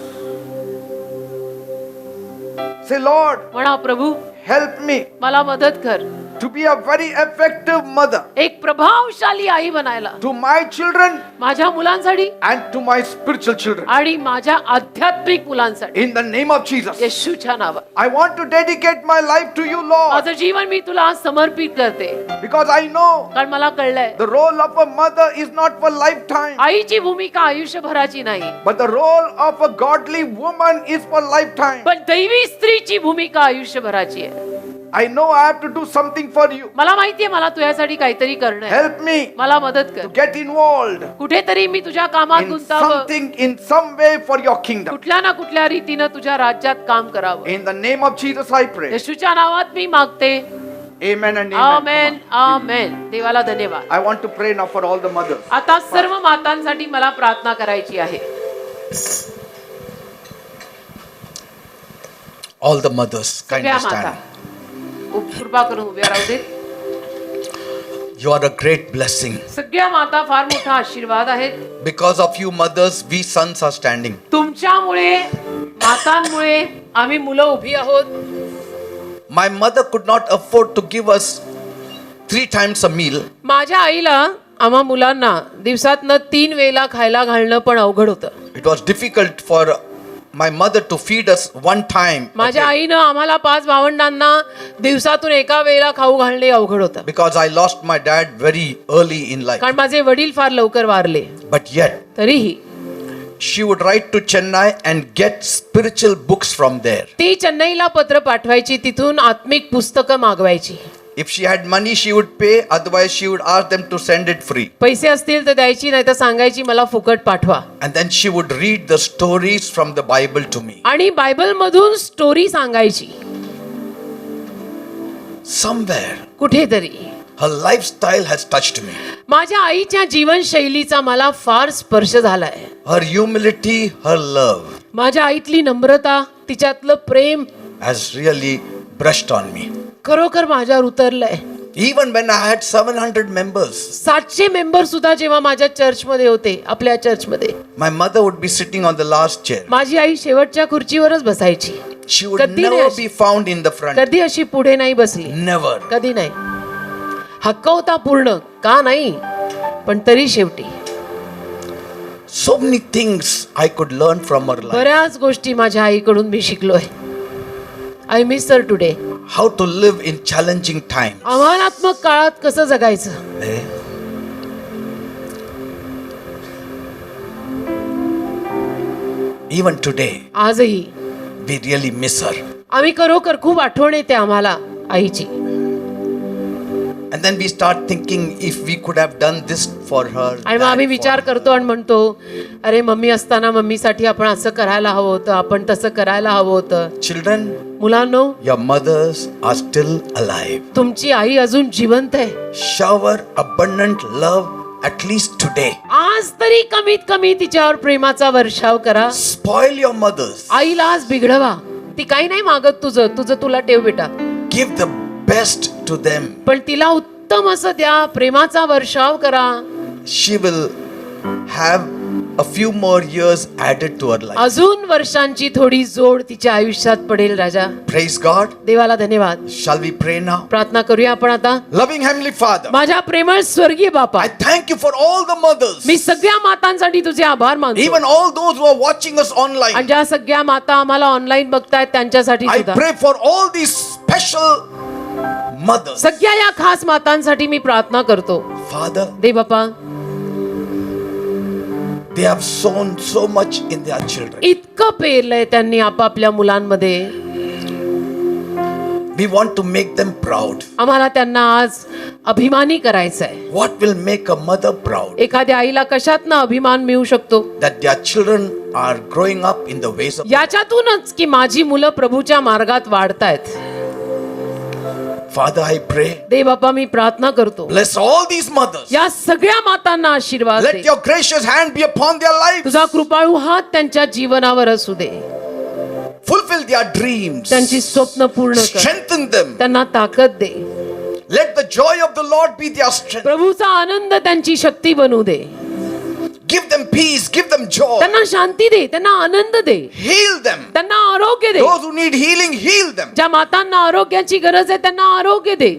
Speaker 1: Say, Lord,
Speaker 2: म्हणा प्रभू
Speaker 1: help me
Speaker 2: मला मदत कर
Speaker 1: to be a very effective mother
Speaker 2: एक प्रभावशाली आई बनायला
Speaker 1: to my children
Speaker 2: माझ्या मुलांसाठी
Speaker 1: and to my spiritual children.
Speaker 2: आणि माझ्या आध्यात्मिक मुलांसाठी.
Speaker 1: In the name of Jesus.
Speaker 2: येशूच्या नावात.
Speaker 1: I want to dedicate my life to you, Lord,
Speaker 2: माझं जीवन मी तुला आज समर्पित करते
Speaker 1: because I know
Speaker 2: कारण मला कळलंय
Speaker 1: the role of a mother is not for lifetime,
Speaker 2: आईची भूमिका आयुष्यभराची नाही
Speaker 1: but the role of a godly woman is for lifetime.
Speaker 2: पण दैवी स्त्रीची भूमिका आयुष्यभराची आहे.
Speaker 1: I know I have to do something for you.
Speaker 2: मला माहितीये मला तुझ्यासाठी काहीतरी करणं आहे.
Speaker 1: Help me
Speaker 2: मला मदत कर.
Speaker 1: to get involved
Speaker 2: कुठेतरी मी तुझ्या कामात
Speaker 1: in
Speaker 2: गुंतावं.
Speaker 1: something, in some way for your kingdom.
Speaker 2: कुठल्या ना कुठल्या रीतीनं तुझ्या राज्यात काम करावं.
Speaker 1: In the name of Jesus I pray.
Speaker 2: येशूच्या नावात मी मागते.
Speaker 1: Amen and amen.
Speaker 2: आमेन आमेन. देवाला धन्यवाद.
Speaker 1: I want to pray now for all the mothers.
Speaker 2: आता सर्व मातांसाठी मला प्रार्थना करायची आहे.
Speaker 3: All the mothers, kindly
Speaker 2: सगळ्या माता
Speaker 3: stand.
Speaker 2: कृपा करून उभ्या राहू देत.
Speaker 3: You are a great blessing.
Speaker 2: सगळ्या माता फार मोठा आशीर्वाद आहेत.
Speaker 3: Because of you mothers, we sons are standing.
Speaker 2: तुमच्यामुळे मातांमुळे आम्ही मुलं उभी आहोत.
Speaker 3: My mother could not afford to give us 3 times a meal.
Speaker 2: माझ्या आईला आम्हा मुलांना दिवसातनं 3 वेळेला खायला घालणं पण अवघड होतं.
Speaker 3: It was difficult for my mother to feed us 1 time.
Speaker 2: माझ्या आईनं आम्हाला 5 भावंडांना दिवसातून एका वेळेला खाऊ घालणे अवघड होतं.
Speaker 3: Because I lost my dad very early in life.
Speaker 2: कारण माझे वडील फार लवकर वारले.
Speaker 3: But yet,
Speaker 2: तरीही
Speaker 3: she would write to Chennai and get spiritual books from there.
Speaker 2: ती चेन्नईला पत्र पाठवायची, तिथून आत्मिक पुस्तकं मागवायची.
Speaker 3: If she had money, she would pay. Otherwise, she would ask them to send it free.
Speaker 2: पैसे असतील तर द्यायची, नाही तर सांगायची मला फुकट पाठवा.
Speaker 3: And then she would read the stories from the Bible to me.
Speaker 2: आणि बायबल मधून स्टोरी सांगायची.
Speaker 3: Somewhere,
Speaker 2: कुठेतरी
Speaker 3: her lifestyle has touched me.
Speaker 2: माझ्या आईच्या जीवनशैलीचा मला फार स्पर्श झालाय.
Speaker 3: Her humility, her love
Speaker 2: माझ्या आईतली नम्रता, तिच्यातलं प्रेम
Speaker 3: has really brushed on me.
Speaker 2: खरोखर माझ्यावर उतरलंय.
Speaker 3: Even when I had 700 members,
Speaker 2: 700 member सुद्धा जेव्हा माझ्या चर्चमध्ये होते, आपल्या चर्चमध्ये,
Speaker 3: my mother would be sitting on the last chair.
Speaker 2: माझी आई शेवटच्या खुर्चीवरच बसायची.
Speaker 3: She would
Speaker 2: कधी
Speaker 3: never
Speaker 2: नाही
Speaker 3: be found in the front.
Speaker 2: कधी अशी पुढे नाही बसली.
Speaker 3: Never.
Speaker 2: कधी नाही. हक्क होता पूर्ण, का नाही, पण तरी शेवटी
Speaker 3: So many things I could learn from her life.
Speaker 2: बऱ्याच गोष्टी माझ्या आईकडून मी शिकलोय. I miss her today.
Speaker 3: how to live in challenging times.
Speaker 2: आव्हानात्मक काळात कसं जगायचं.
Speaker 3: Eh? Even today,
Speaker 2: आजही
Speaker 3: we really miss her.
Speaker 2: आम्ही खरोखर खूप आठवण येते आम्हाला आईची.
Speaker 3: And then we start thinking if we could have done this for her.
Speaker 2: आणि मग
Speaker 3: that
Speaker 2: आम्ही
Speaker 3: for
Speaker 2: विचार
Speaker 3: her.
Speaker 2: करतो आणि म्हणतो अरे मम्मी असताना मम्मीसाठी आपण असं करायला हवं होतं, आपण तसं करायला हवं होतं.
Speaker 3: Children,
Speaker 2: मुलांनो,
Speaker 3: your mothers are still alive.
Speaker 2: तुमची आई अजून जिवंत आहे.
Speaker 3: Shower abundant love at least today.
Speaker 2: आज तरी कमीत कमी तिच्यावर प्रेमाचा वर्षाव करा.
Speaker 3: Spoil your mothers.
Speaker 2: आईला आज बिघडवा. ती काही नाही मागत तुझं, तुझं तुला ठेव बेटा,
Speaker 3: Give the best to them.
Speaker 2: पण तिला उत्तम असं द्या, प्रेमाचा वर्षाव करा.
Speaker 3: She will have a few more years added to her life.
Speaker 2: अजून वर्षांची थोडी जोड तिच्या आयुष्यात पडेल. राजा,
Speaker 3: Praise God.
Speaker 2: देवाला धन्यवाद.
Speaker 3: Shall we pray now?
Speaker 2: प्रार्थना करूया आपण आता.
Speaker 3: Loving Heavenly Father,
Speaker 2: माझ्या प्रेमळ स्वर्गीय बापा,
Speaker 3: I thank you for all the mothers,
Speaker 2: मी सगळ्या मातांसाठी तुझे आभार मानतो.
Speaker 3: even all those who are watching us
Speaker 2: आणि
Speaker 3: online.
Speaker 2: ज्या सगळ्या माता आम्हाला ऑनलाईन बघतायत त्यांच्यासाठी
Speaker 3: I
Speaker 2: सुद्धा,
Speaker 3: pray for all these special mothers.
Speaker 2: सगळ्या या खास मातांसाठी मी प्रार्थना करतो.
Speaker 3: Father,
Speaker 2: दे बापा,
Speaker 3: they have sown so much in their children.
Speaker 2: इतकं पेरलंय त्यांनी आपापल्या मुलांमध्ये.
Speaker 3: We want to make them proud.
Speaker 2: आम्हाला त्यांना आज अभिमानी करायचं आहे.
Speaker 3: What will make a mother proud?
Speaker 2: एखाद्या आईला कशातनं अभिमान मिळू शकतो?
Speaker 3: That their children are growing up in the ways of.
Speaker 2: याच्यातूनच की माझी मुलं प्रभूच्या मार्गात वाढतायत.
Speaker 3: Father, I pray,
Speaker 2: दे बापा, मी प्रार्थना करतो,
Speaker 3: bless all these mothers.
Speaker 2: या सगळ्या मातांना आशीर्वाद
Speaker 3: Let
Speaker 2: they.
Speaker 3: your gracious hand be upon their lives.
Speaker 2: तुझा कृपाळू हात त्यांच्या जीवनावर असू दे.
Speaker 3: Fulfill their dreams.
Speaker 2: त्यांची स्वप्न पूर्ण कर.
Speaker 3: Strengthen them.
Speaker 2: त्यांना ताकद दे.
Speaker 3: Let the joy of the Lord be their strength.
Speaker 2: प्रभूचा आनंद त्यांची शक्ती बनू दे.
Speaker 3: Give them peace. Give them joy.
Speaker 2: त्यांना शांती दे, त्यांना आनंद दे,
Speaker 3: Heal them.
Speaker 2: त्यांना आरोग्य दे.
Speaker 3: Those who need healing, heal them.
Speaker 2: ज्या मातांना आरोग्याची गरज आहे त्यांना आरोग्य दे.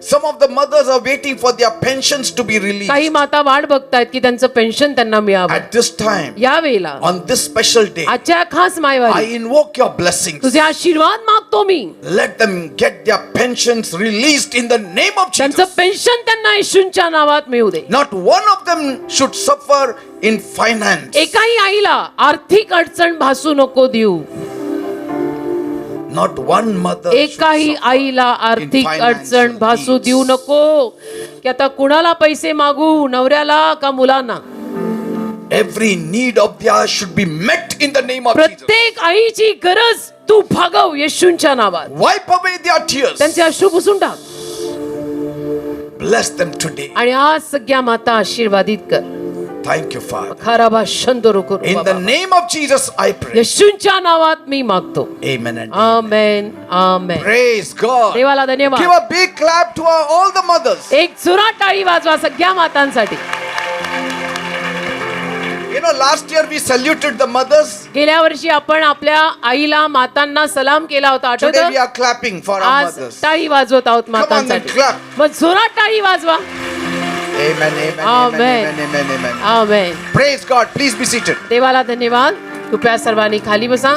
Speaker 3: Some of the mothers are waiting for their pensions to be released.
Speaker 2: काही माता वाट बघतायत की त्यांचं पेन्शन त्यांना मिळावं.
Speaker 3: At this time,
Speaker 2: या वेळेला,
Speaker 3: on this special day,
Speaker 2: आजच्या खास
Speaker 3: I
Speaker 2: मायवारी,
Speaker 3: invoke your blessings.
Speaker 2: तुझे आशीर्वाद मागतो मी.
Speaker 3: Let them get their pensions released in the name of
Speaker 2: त्यांचं
Speaker 3: Jesus.
Speaker 2: पेन्शन त्यांना येशूंच्या नावात मिळू दे.
Speaker 3: Not one of them should suffer in finance.
Speaker 2: एकाही आईला आर्थिक अडचण भासू नको देऊ.
Speaker 3: Not one mother should
Speaker 2: एकाही
Speaker 3: suffer
Speaker 2: आईला आर्थिक
Speaker 3: in
Speaker 2: अडचण
Speaker 3: financial
Speaker 2: भासू
Speaker 3: needs.
Speaker 2: देऊ नको. की आता कुणाला पैसे मागू, नवऱ्याला का मुलांना?
Speaker 3: Every need of theirs should be met in the name of Jesus.
Speaker 2: प्रत्येक आईची गरज तू भागव येशूंच्या नावात.
Speaker 3: Wipe away their tears.
Speaker 2: त्यांचे अश्रू पुसून टाक.
Speaker 3: Bless them today.
Speaker 2: आणि आज सगळ्या माता आशीर्वादित कर.
Speaker 3: Thank you, Father.
Speaker 2: खराबा शंदो रुको
Speaker 3: In the name of Jesus, I pray.
Speaker 2: येशूंच्या नावात मी मागतो.
Speaker 3: Amen and
Speaker 2: amen, amen.
Speaker 3: praise God.
Speaker 2: देवाला धन्यवाद.
Speaker 3: Give a big clap to all the mothers.
Speaker 2: एक जोरात टाळी वाजवा सगळ्या मातांसाठी.
Speaker 3: You know, last year we saluted the mothers.
Speaker 2: गेल्या वर्षी आपण आपल्या आईला, मातांना सलाम केला होता,
Speaker 3: Today we
Speaker 2: आठवतं?
Speaker 3: are clapping for our
Speaker 2: आज
Speaker 3: mothers.
Speaker 2: टाळी वाजवत आहोत
Speaker 3: on then,
Speaker 2: मातांसाठी.
Speaker 3: clap.
Speaker 2: मग जोरात टाळी वाजवा.
Speaker 3: Amen, amen,
Speaker 2: Amen.
Speaker 3: amen, amen, amen, amen.
Speaker 2: Amen.
Speaker 3: Praise God. Please be seated.
Speaker 2: देवाला धन्यवाद. कृपया सर्वांनी खाली बसा.